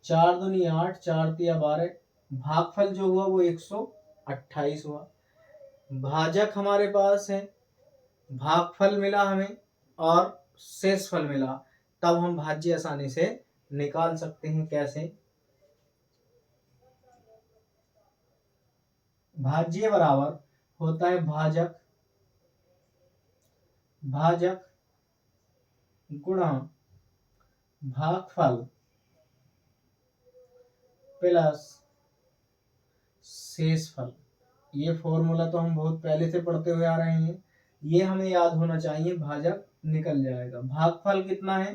4 दूनी 8, 4 तिया 12। भागफल जो हुआ वो 128 हुआ। भाजक हमारे पास है, भागफल मिला हमें और शेषफल मिला, तब हम भाज्य आसानी से निकाल सकते हैं। कैसे? भाज्य बराबर होता है भाजक गुणा भागफल प्लस शेषफल। ये फॉर्मूला तो हम बहुत पहले से पढ़ते हुए आ रहे हैं, ये हमें याद होना चाहिए। भाजक निकल जाएगा। भागफल कितना है?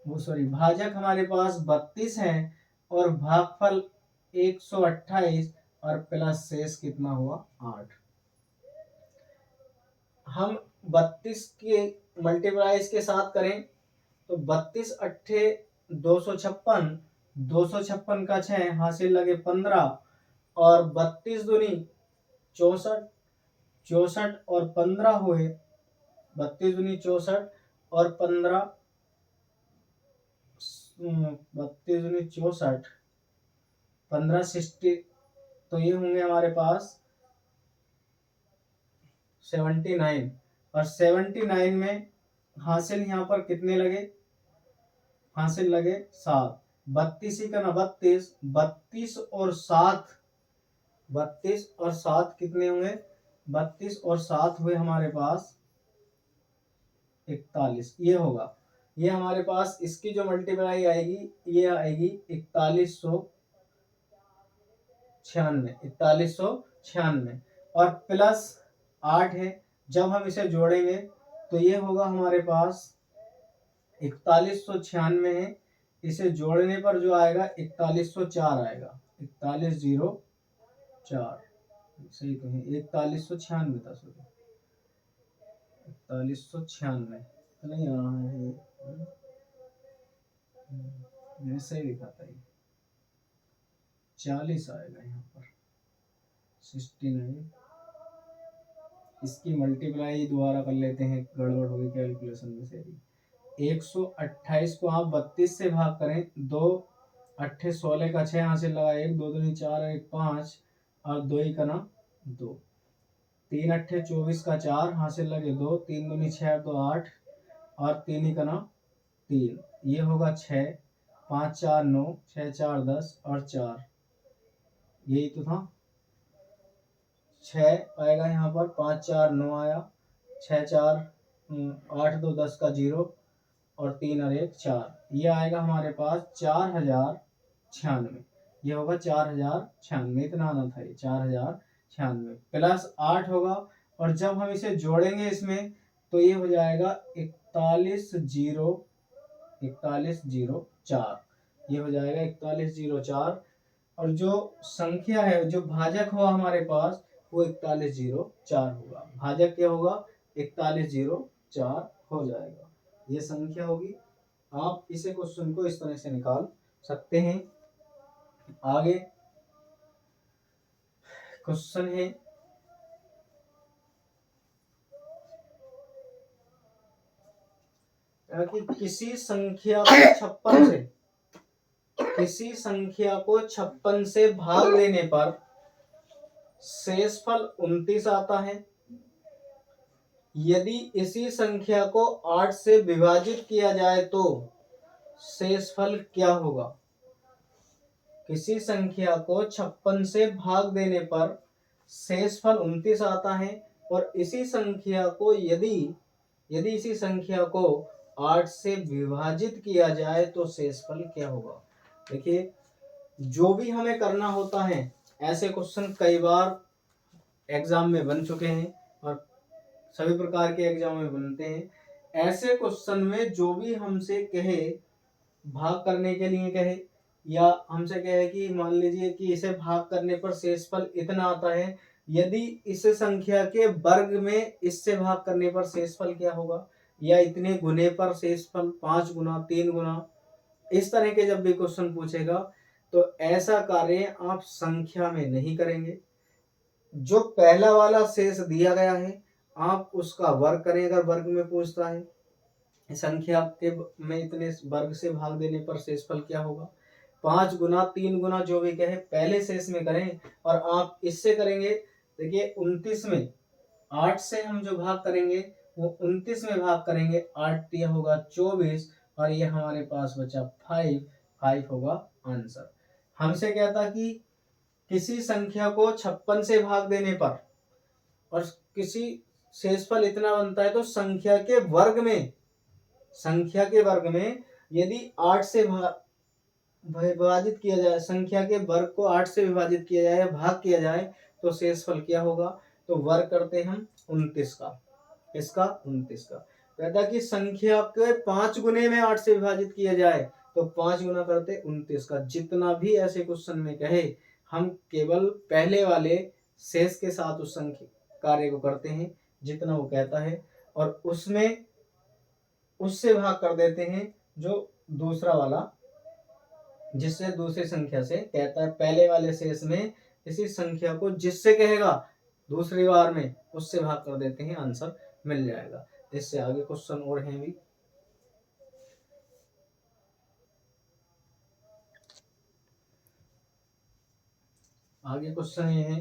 भाजक हमारे पास 32 है और भागफल 128 और प्लस शेष कितना हुआ? 8। हम 32 के मल्टीप्लाई इसके साथ करें तो 32 अट्ठे 256, 256 का 6 हासिल लगे 15 और 32 दूनी 64, 64 और 15 हुए 32 दूनी 64 और 15, 32 दूनी 64, 15 60, तो ये होंगे हमारे पास 79। और 79 में हासिल यहाँ पर कितने लगे? हासिल लगे 7। 32 ही करना 32, 32 और 7, 32 और 7 कितने होंगे? 32 और 7 हुए हमारे पास 41। ये होगा, ये हमारे पास इसकी जो मल्टीप्लाई आएगी ये आएगी 4196 और प्लस 8 है। जब हम इसे जोड़ेंगे तो ये होगा हमारे पास 4196 है। इसे जोड़ने पर जो आएगा 4104 आएगा, 4104 सही तो है, 4196 था, सॉरी 4196 नहीं आ रहा है ये, मैंने सही लिखा था, ये 40 आएगा यहाँ पर 69। इसकी मल्टीप्लाई दोबारा कर लेते हैं, गड़बड़ होगी कैलकुलेशन में से। 128 को आप 32 से भाग करें, 2 अट्ठे 16 का 6 यहाँ से लगा 1, 2 दूनी 4, 1 5 और 2 ही का ना 2, 3 अट्ठे 24 का 4 हासिल लगे 2, 3 दूनी 6 2 8 और 3 ही का ना 3, ये होगा 6, 5 4 9, 6 4 10 और 4, यही तो था 6 आएगा यहाँ पर, 5 4 9 आया, 6 4 8 2 10 का 0 और 3 और 1 4, ये आएगा हमारे पास 4096। ये होगा 4096, इतना आना था ये 4096 प्लस 8 होगा। और जब हम इसे जोड़ेंगे इसमें तो ये हो जाएगा 4104, ये हो जाएगा 4104। और जो संख्या है, जो भाजक हुआ हमारे पास वो 4104 होगा। भाजक क्या होगा? 4104 हो जाएगा, ये संख्या होगी। आप इसे क्वेश्चन को इस तरह से निकाल सकते हैं। आगे क्वेश्चन है कि किसी संख्या को 56 से भाग देने पर शेषफल 29 आता है। यदि इसी संख्या को 8 से विभाजित किया जाए तो शेषफल क्या होगा। किसी संख्या को 56 से भाग देने पर शेषफल 29 आता है, और इसी संख्या को यदि यदि इसी संख्या को 8 से विभाजित किया जाए तो शेषफल क्या होगा। देखिए, जो भी हमें करना होता है, ऐसे क्वेश्चन कई बार एग्जाम में बन चुके हैं और सभी प्रकार के एग्जाम में बनते हैं। ऐसे क्वेश्चन में जो भी हमसे कहे भाग करने के लिए कहे, या हमसे कहे कि मान लीजिए कि इसे भाग करने पर शेषफल इतना आता है, यदि इस संख्या के वर्ग में इससे भाग करने पर शेषफल क्या होगा, या इतने गुने पर शेषफल 5 गुना 3 गुना, इस तरह के जब भी क्वेश्चन पूछेगा तो ऐसा कार्य आप संख्या में नहीं करेंगे। जो पहला वाला शेष दिया गया है आप उसका वर्ग करें। अगर वर्ग में पूछता है संख्या के में इतने वर्ग से भाग देने पर शेषफल क्या होगा, 5 गुना 3 गुना जो भी कहे पहले शेष में करें, और आप इससे करेंगे। देखिए 29 में 8 से हम जो भाग करेंगे वो 29 में भाग करेंगे, 8 दिया होगा 24, और ये हमारे पास बचा 5 होगा आंसर। हमसे क्या था कि किसी संख्या को 56 से भाग देने पर और किसी शेषफल इतना बनता है, तो संख्या के वर्ग में यदि 8 से विभाजित किया जाए, संख्या के वर्ग को 8 से विभाजित किया जाए, भाग किया जाए, तो शेषफल क्या होगा। तो वर्ग करते हम 29 का, इसका 29 का। कहता कि संख्या के 5 गुने में 8 से विभाजित किया जाए, तो 5 गुना करते 29 का। जितना भी ऐसे क्वेश्चन में कहे हम केवल पहले वाले शेष के साथ उस संख्या कार्य को करते हैं जितना वो कहता है, और उसमें उससे भाग कर देते हैं जो दूसरा वाला, जिससे दूसरी संख्या से कहता है। पहले वाले शेष में इसी संख्या को जिससे कहेगा दूसरी बार में उससे भाग कर देते हैं, आंसर मिल जाएगा। इससे आगे क्वेश्चन और हैं भी। आगे क्वेश्चन ये है,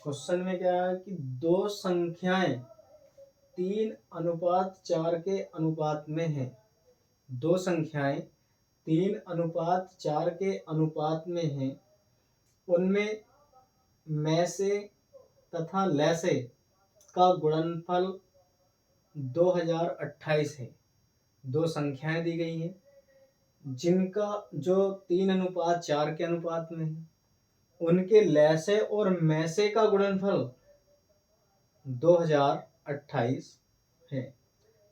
क्वेश्चन में क्या है कि दो संख्याएं 3:4 के अनुपात में हैं। दो संख्याएं 3:4 के अनुपात में हैं। उनमें में से तथा लैसे का गुणनफल 2028 है। दो संख्याएं दी गई हैं जिनका जो 3:4 के अनुपात में है, उनके लैसे और मैसे का गुणनफल 2028 है।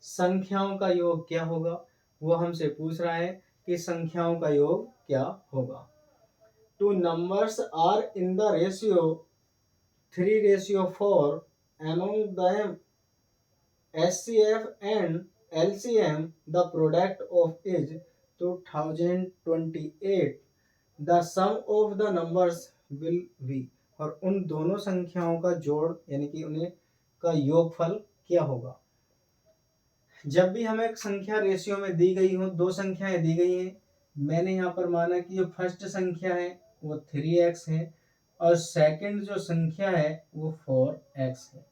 संख्याओं का योग क्या होगा, वो हमसे पूछ रहा है कि संख्याओं का योग क्या होगा। Two numbers are in the ratio 3:4. Among them SCF and LCM, the product of is 2028. The sum of the numbers will be, और उन दोनों संख्याओं का जोड़ यानी कि उन्हें का योगफल क्या होगा। जब भी हमें एक संख्या रेशियो में दी गई हो, दो संख्याएं दी गई हैं, मैंने यहाँ पर माना कि जो फर्स्ट संख्या है वो 3x है और सेकंड जो संख्या है वो 4x है।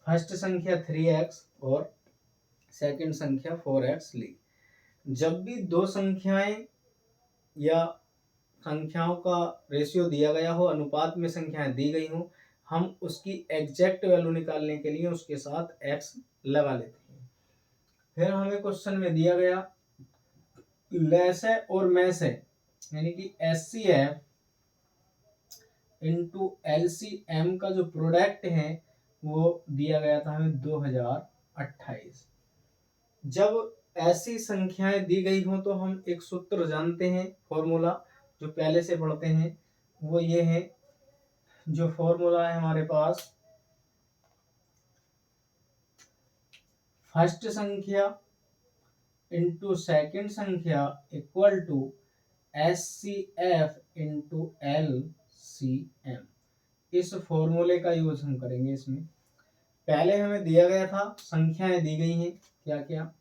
फर्स्ट संख्या 3x और सेकंड संख्या 4x ली। जब भी दो संख्याएं या संख्याओं का रेशियो दिया गया हो, अनुपात में संख्याएं दी गई हो, हम उसकी एग्जैक्ट वैल्यू निकालने के लिए उसके साथ x लगा लेते हैं। फिर हमें क्वेश्चन में दिया गया लैसे और मैसे यानी कि SCF इंटू LCM का जो प्रोडक्ट है वो दिया गया था हमें 2028। जब ऐसी संख्याएं दी गई हो तो हम एक सूत्र जानते हैं, फॉर्मूला जो पहले से पढ़ते हैं, वो ये है। जो फॉर्मूला है हमारे पास, फर्स्ट संख्या इंटू सेकंड संख्या equal to SCF into LCM। इस फॉर्मूले का यूज हम करेंगे इसमें। पहले हमें दिया गया था, संख्याएं दी गई हैं क्या क्या,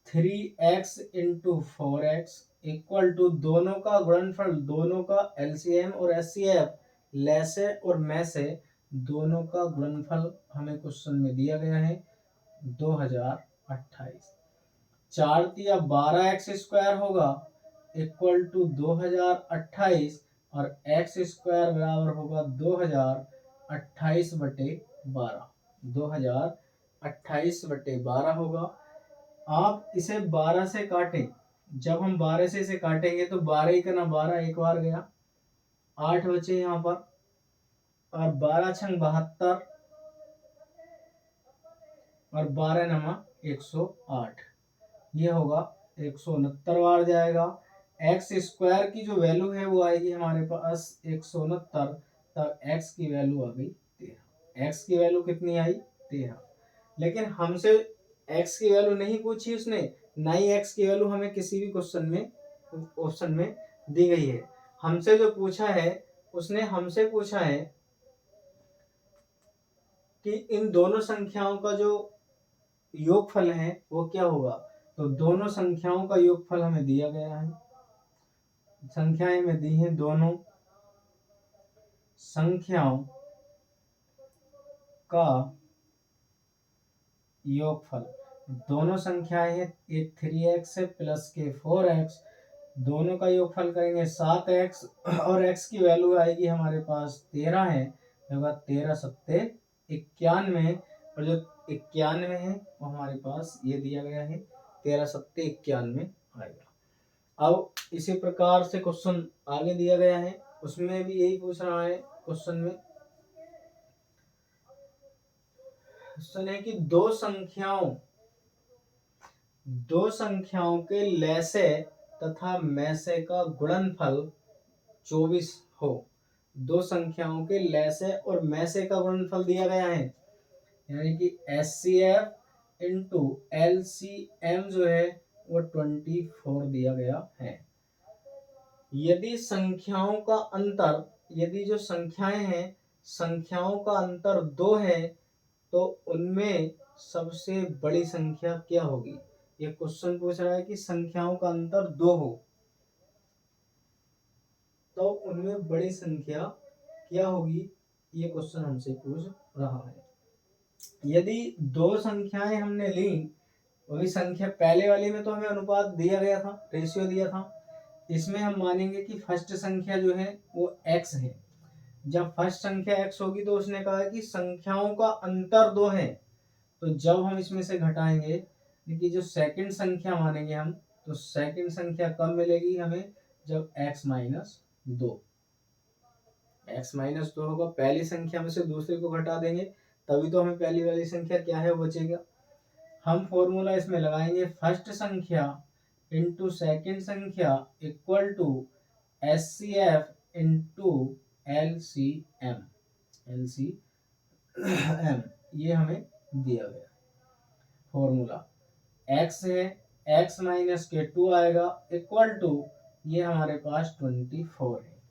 3x into 4x equal to दोनों का गुणनफल, दोनों का LCM और SCF लैसे और मैसे दोनों का गुणनफल हमें क्वेश्चन में दिया गया है 2028। 4 तिया 12x² होगा इक्वल टू 2028 और x² बराबर होगा 2028/12 2028/12 होगा। आप इसे 12 से काटें, जब हम 12 से इसे काटेंगे तो 12 का ना 12 एक बार गया, 8 बचे यहाँ पर, और 12 छंग 72 और 12 नमा 108, ये होगा 169 बार जाएगा। x² की जो वैल्यू है वो आएगी हमारे पास 169, तब x की वैल्यू आ गई 13। x की वैल्यू कितनी आई? 13। लेकिन हमसे x की वैल्यू नहीं पूछी उसने, ना ही x की वैल्यू हमें किसी भी क्वेश्चन में ऑप्शन में दी गई है। हमसे जो पूछा है, उसने हमसे पूछा है कि इन दोनों संख्याओं का जो योगफल है वो क्या होगा। तो दोनों संख्याओं का योगफल हमें दिया गया है, संख्याएं में दी हैं, दोनों संख्याओं का योगफल, दोनों संख्याएं हैं, एक 3x है प्लस के 4x, दोनों का योगफल करेंगे 7x और x की वैल्यू आएगी हमारे पास 13 है, होगा 13 सत्ते 91, और जो 91 है वो हमारे पास ये दिया गया है 13 सत्ते 91 आएगा। अब इसी प्रकार से क्वेश्चन आगे दिया गया है, उसमें भी यही पूछ रहा है। क्वेश्चन में क्वेश्चन है कि दो संख्याओं के लैसे तथा मैसे का गुणनफल 24 हो। दो संख्याओं के लैसे और मैसे का गुणनफल दिया गया है, यानी कि HCF इंटू LCM जो है वो 24 दिया गया है। यदि संख्याओं का अंतर, यदि जो संख्याएं हैं संख्याओं का अंतर 2 है तो उनमें सबसे बड़ी संख्या क्या होगी। ये क्वेश्चन पूछ रहा है कि संख्याओं का अंतर 2 हो तो उनमें बड़ी संख्या क्या होगी, ये क्वेश्चन हमसे पूछ रहा है। यदि दो संख्याएं हमने ली, वही संख्या पहले वाली में तो हमें अनुपात दिया गया था, रेशियो दिया था, इसमें हम मानेंगे कि फर्स्ट संख्या जो है वो x है। जब फर्स्ट संख्या x होगी तो उसने कहा कि संख्याओं का अंतर 2 है, तो जब हम इसमें से घटाएंगे, देखिए जो सेकंड संख्या मानेंगे हम, तो सेकंड संख्या कब मिलेगी हमें, जब x माइनस 2 होगा, पहली संख्या में से दूसरे को घटा देंगे तभी तो हमें पहली वाली संख्या क्या है वो बचेगा। हम फॉर्मूला इसमें लगाएंगे, फर्स्ट संख्या इंटू सेकेंड संख्या equal to HCF into LCM, ये हमें दिया गया फॉर्मूला। x है, x माइनस के 2 आएगा इक्वल टू, ये हमारे पास 24 है।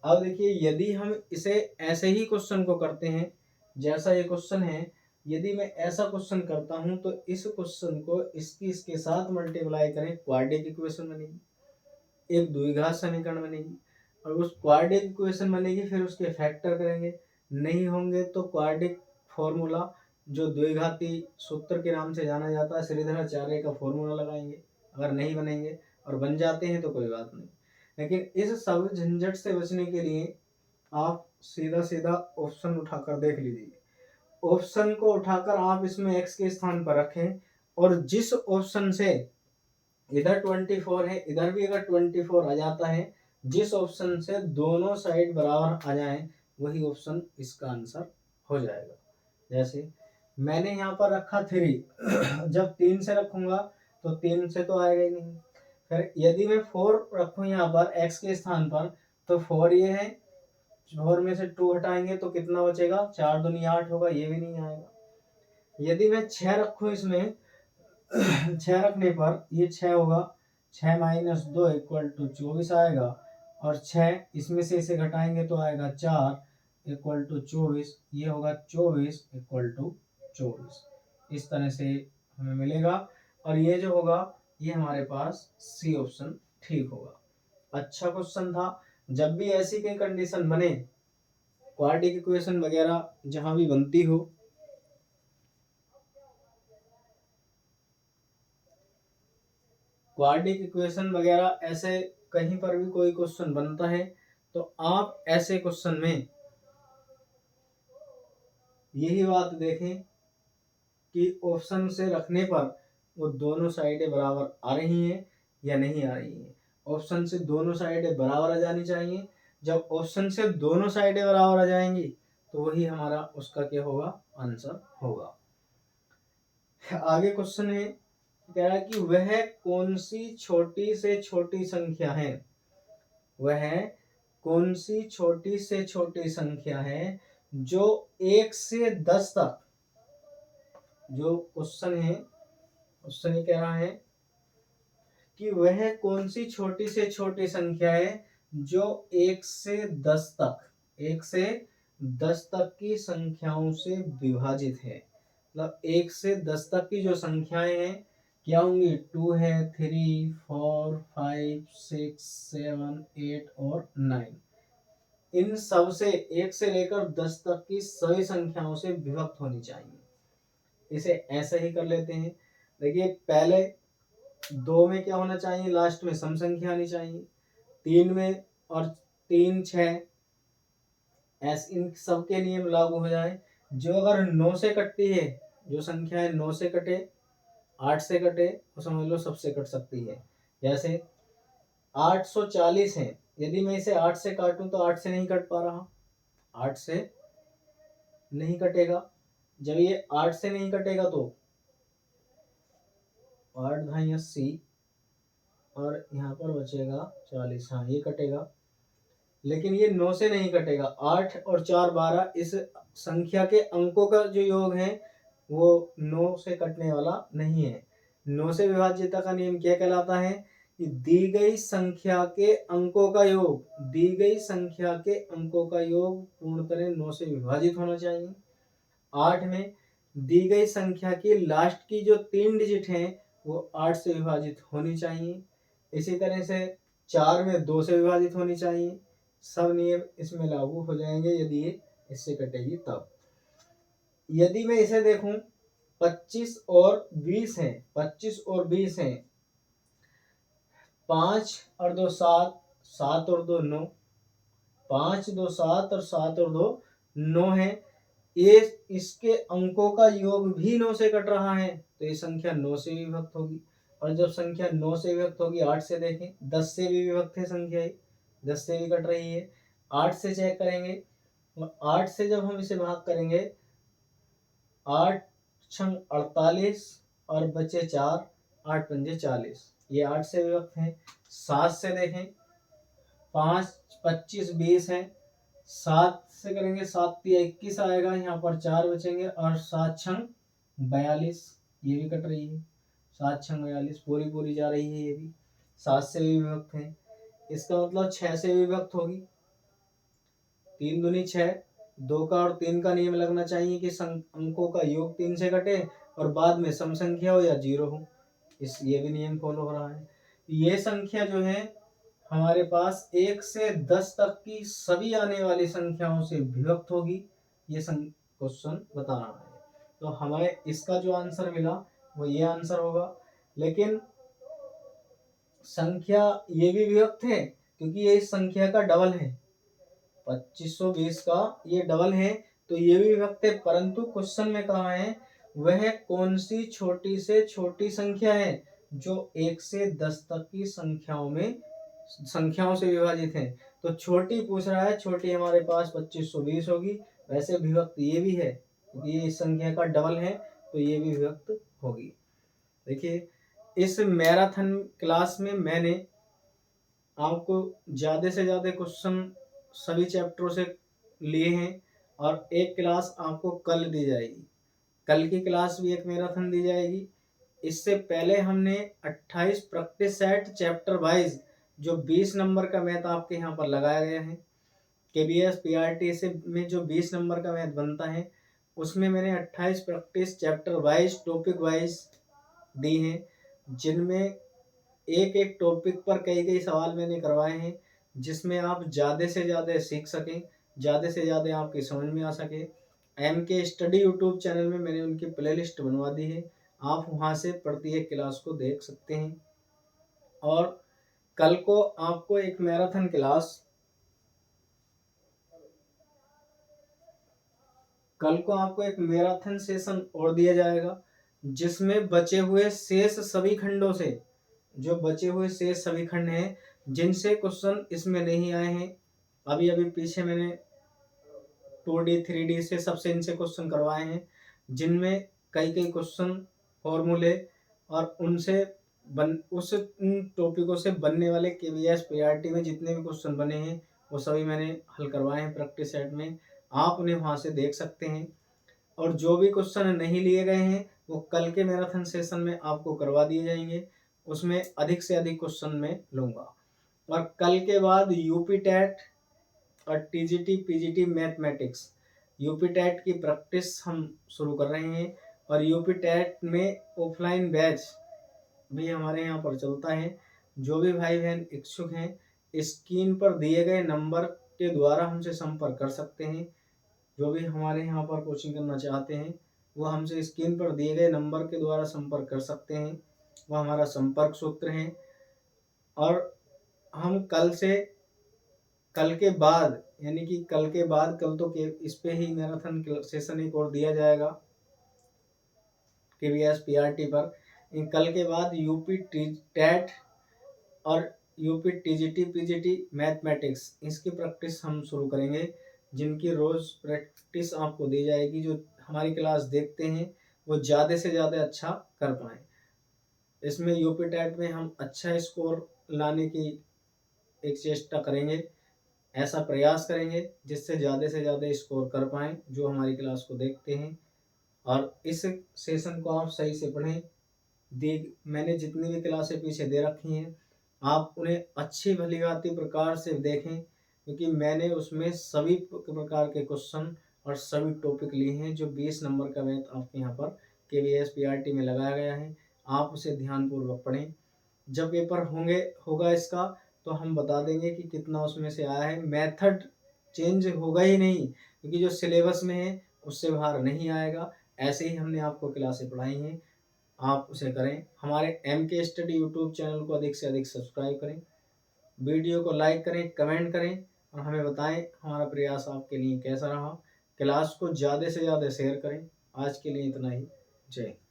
अब देखिए यदि हम इसे ऐसे ही क्वेश्चन को करते हैं जैसा ये क्वेश्चन है, यदि मैं ऐसा क्वेश्चन करता हूं तो इस क्वेश्चन को इसके साथ मल्टीप्लाई करें, क्वाड्रेटिक इक्वेशन बनेगी, एक द्विघात समीकरण बनेगी, और उस क्वाड्रेटिक इक्वेशन बनेगी, फिर उसके फैक्टर करेंगे, नहीं होंगे तो क्वाड्रेटिक फॉर्मूला जो द्विघाती सूत्र के नाम से जाना जाता है श्रीधराचार्य का फॉर्मूला लगाएंगे, अगर नहीं बनेंगे और बन जाते हैं तो कोई बात नहीं। लेकिन इस सब झंझट से बचने के लिए आप सीधा सीधा ऑप्शन उठाकर देख लीजिए, ऑप्शन को उठाकर आप इसमें x के स्थान पर रखें, और जिस ऑप्शन से इधर 24 है इधर भी अगर 24 आ जाता है, जिस ऑप्शन से दोनों साइड बराबर आ जाए वही ऑप्शन इसका आंसर हो जाएगा। जैसे मैंने यहाँ पर रखा 3 जब 3 से रखूंगा तो 3 से तो आएगा ही नहीं। फिर यदि मैं 4 रखूं यहाँ पर x के स्थान पर, तो 4 ये है, 4 में से 2 हटाएंगे तो कितना बचेगा, 4 दूनी 8 होगा, ये भी नहीं आएगा। यदि मैं 6 रखूं इसमें 6 रखने पर ये 6 होगा, 6 माइनस 2 इक्वल टू 24 आएगा, और 6 इसमें से इसे घटाएंगे तो आएगा 4 इक्वल टू 24, ये होगा 24 इक्वल टू 24। इस तरह से हमें मिलेगा, और ये जो होगा ये हमारे पास सी ऑप्शन ठीक होगा। अच्छा क्वेश्चन था। जब भी ऐसी कोई कंडीशन बने, क्वाड्रेटिक इक्वेशन वगैरह जहां भी बनती हो, क्वाड्रेटिक इक्वेशन वगैरह ऐसे कहीं पर भी कोई क्वेश्चन बनता है तो आप ऐसे क्वेश्चन में यही बात देखें कि ऑप्शन से रखने पर वो दोनों साइडें बराबर आ रही हैं या नहीं आ रही हैं। ऑप्शन से दोनों साइडें बराबर आ जानी चाहिए। जब ऑप्शन से दोनों साइडें बराबर आ जाएंगी तो वही हमारा उसका क्या होगा, आंसर होगा। आगे क्वेश्चन है, कह रहा है कि वह कौन सी छोटी से छोटी संख्या है, वह कौन सी छोटी से छोटी संख्या है जो 1 से 10 तक, जो क्वेश्चन है क्वेश्चन ये कह रहा है कि वह कौन सी छोटी से छोटी संख्या है जो 1 से 10 तक, 1 से 10 तक की संख्याओं से विभाजित है। मतलब 1 से 10 तक की जो संख्याएं हैं क्या होंगी, 2 है, 3, 4, 5, 6, 7, 8 और 9, इन सब से 1 से लेकर 10 तक की सभी संख्याओं से विभक्त होनी चाहिए। इसे ऐसे ही कर लेते हैं। देखिए पहले 2 में क्या होना चाहिए, लास्ट में सम संख्या आनी चाहिए। 3 में और 3, 6 ऐसे इन सबके नियम लागू हो जाए। जो अगर 9 से कटती है, जो संख्या है 9 से कटे, 8 से कटे तो समझ लो सबसे कट सकती है। जैसे 840 है, यदि मैं इसे 8 से काटूं तो 8 से नहीं कट पा रहा, 8 से नहीं कटेगा। जब ये 8 से नहीं कटेगा तो 8 ढाई 80 और यहाँ पर बचेगा 40, हाँ ये कटेगा। लेकिन ये 9 से नहीं कटेगा, 8 और 4 12, इस संख्या के अंकों का जो योग है वो 9 से कटने वाला नहीं है। 9 से विभाज्यता का नियम क्या कहलाता है कि दी गई संख्या के अंकों का योग, दी गई संख्या के अंकों का योग पूर्णतः 9 से विभाजित होना चाहिए। 8 में दी गई संख्या की लास्ट की जो 3 डिजिट हैं वो 8 से विभाजित होनी चाहिए। इसी तरह से 4 में 2 से विभाजित होनी चाहिए। सब नियम इसमें लागू हो जाएंगे यदि ये इससे कटेगी तब। यदि मैं इसे देखूं 25 और 20 है, 25 और 20 है, 5 और 2 7, 7 और 2 9, 5 2 7 और 7 और 2 9 है। ये इसके अंकों का योग भी 9 से कट रहा है तो ये संख्या 9 से विभक्त होगी। और जब संख्या 9 से विभक्त होगी, 8 से देखें, 10 से भी विभक्त है संख्या, 10 से भी कट रही है। 8 से चेक करेंगे, 8 से जब हम इसे भाग करेंगे, 8 छंग 48 और बचे 4, 8 पंजे 40, ये 8 से विभक्त है। 7 से देखें, 5 25 20 है, 7 से करेंगे, 7 तिया 21 आएगा, यहाँ पर 4 बचेंगे और 7 छंग 42, ये भी कट रही है। 7 छंग 42 पूरी पूरी जा रही है, ये भी 7 से भी विभक्त है। इसका मतलब 6 से विभक्त होगी, 3 दूनी 6, 2 का और 3 का नियम लगना चाहिए कि अंकों का योग 3 से कटे और बाद में सम संख्या हो या 0 हो। इस ये भी नियम फॉलो हो रहा है। ये संख्या जो है हमारे पास 1 से 10 तक की सभी आने वाली संख्याओं से विभक्त होगी, ये क्वेश्चन बता रहा है। तो हमें इसका जो आंसर मिला वो ये आंसर होगा। लेकिन संख्या ये भी विभक्त है क्योंकि ये इस संख्या का डबल है, 2520 का ये डबल है तो ये भी विभक्त है। परंतु क्वेश्चन में कहा है वह कौन सी छोटी से छोटी संख्या है जो 1 से 10 तक की संख्याओं से विभाजित है। तो छोटी पूछ रहा है, छोटी हमारे पास 2520 होगी। वैसे विभक्त ये भी है क्योंकि ये इस संख्या का डबल है तो ये भी विभक्त होगी। देखिए इस मैराथन क्लास में मैंने आपको ज़्यादा से ज़्यादा क्वेश्चन सभी चैप्टरों से लिए हैं और एक क्लास आपको कल दी जाएगी। कल की क्लास भी एक मैराथन दी जाएगी। इससे पहले हमने 28 प्रैक्टिस सेट चैप्टर वाइज जो 20 नंबर का मैथ आपके यहाँ पर लगाया गया है, KBS PRT से में जो 20 नंबर का मैथ बनता है उसमें मैंने 28 practice chapter wise topic wise दी हैं, जिनमें एक एक टॉपिक पर कई कई सवाल मैंने करवाए हैं जिसमें आप ज़्यादा से ज़्यादा सीख सकें, ज़्यादा से ज़्यादा आपकी समझ में आ सके। MK स्टडी यूट्यूब चैनल में मैंने उनकी प्लेलिस्ट बनवा दी है, आप वहाँ से प्रत्येक क्लास को देख सकते हैं। और कल को आपको एक मैराथन क्लास, कल को आपको एक मैराथन सेशन और दिया जाएगा, जिसमें बचे हुए शेष सभी खंडों से, जो बचे हुए शेष सभी खंड हैं जिनसे क्वेश्चन इसमें नहीं आए हैं, अभी अभी पीछे मैंने 2D 3D से सबसे इनसे क्वेश्चन करवाए हैं, जिनमें कई कई क्वेश्चन फॉर्मूले और उनसे उस उन टॉपिकों से बनने वाले KVS PRT में जितने भी क्वेश्चन बने हैं वो सभी मैंने हल करवाए हैं प्रैक्टिस सेट में। आप उन्हें वहाँ से देख सकते हैं, और जो भी क्वेश्चन नहीं लिए गए हैं वो कल के मैराथन सेशन में आपको करवा दिए जाएंगे, उसमें अधिक से अधिक क्वेश्चन मैं लूँगा। और कल के बाद यूपी टेट और TGT PGT mathematics, UP TET की प्रैक्टिस हम शुरू कर रहे हैं, और यूपी टेट में ऑफलाइन बैच भी हमारे यहाँ पर चलता है। जो भी भाई बहन इच्छुक हैं स्क्रीन पर दिए गए नंबर के द्वारा हमसे संपर्क कर सकते हैं। जो भी हमारे यहाँ पर कोचिंग करना चाहते हैं वो हमसे स्क्रीन पर दिए गए नंबर के द्वारा संपर्क कर सकते हैं, वो हमारा संपर्क सूत्र है। और हम कल के बाद यानी कि कल के बाद, कल तो इस पे ही मैराथन सेशन एक और दिया जाएगा KVS PRT पर, कल के बाद यूपी टेट और यूपी TGT PGT मैथमेटिक्स इसकी प्रैक्टिस हम शुरू करेंगे, जिनकी रोज़ प्रैक्टिस आपको दी जाएगी। जो हमारी क्लास देखते हैं वो ज़्यादा से ज़्यादा अच्छा कर पाएँ। इसमें यूपी टेट में हम अच्छा स्कोर लाने की एक चेष्टा करेंगे, ऐसा प्रयास करेंगे जिससे ज़्यादा से ज़्यादा स्कोर कर पाएँ जो हमारी क्लास को देखते हैं। और इस सेशन को आप सही से पढ़ें। मैंने जितनी भी क्लासें पीछे दे रखी हैं आप उन्हें अच्छी भलीभांति प्रकार से देखें, क्योंकि मैंने उसमें सभी प्रकार के क्वेश्चन और सभी टॉपिक लिए हैं। जो 20 नंबर का मैथ आपके यहाँ पर KVS PRT में लगाया गया है, आप उसे ध्यानपूर्वक पढ़ें। जब पेपर होगा इसका तो हम बता देंगे कि कितना उसमें से आया है। मेथड चेंज होगा ही नहीं, क्योंकि जो सिलेबस में है उससे बाहर नहीं आएगा। ऐसे ही हमने आपको क्लासें पढ़ाई हैं, आप उसे करें। हमारे MK स्टडी यूट्यूब चैनल को अधिक से अधिक सब्सक्राइब करें, वीडियो को लाइक करें, कमेंट करें और हमें बताएं हमारा प्रयास आपके लिए कैसा रहा। क्लास को ज़्यादा से ज़्यादा शेयर करें। आज के लिए इतना ही। जय हिंद।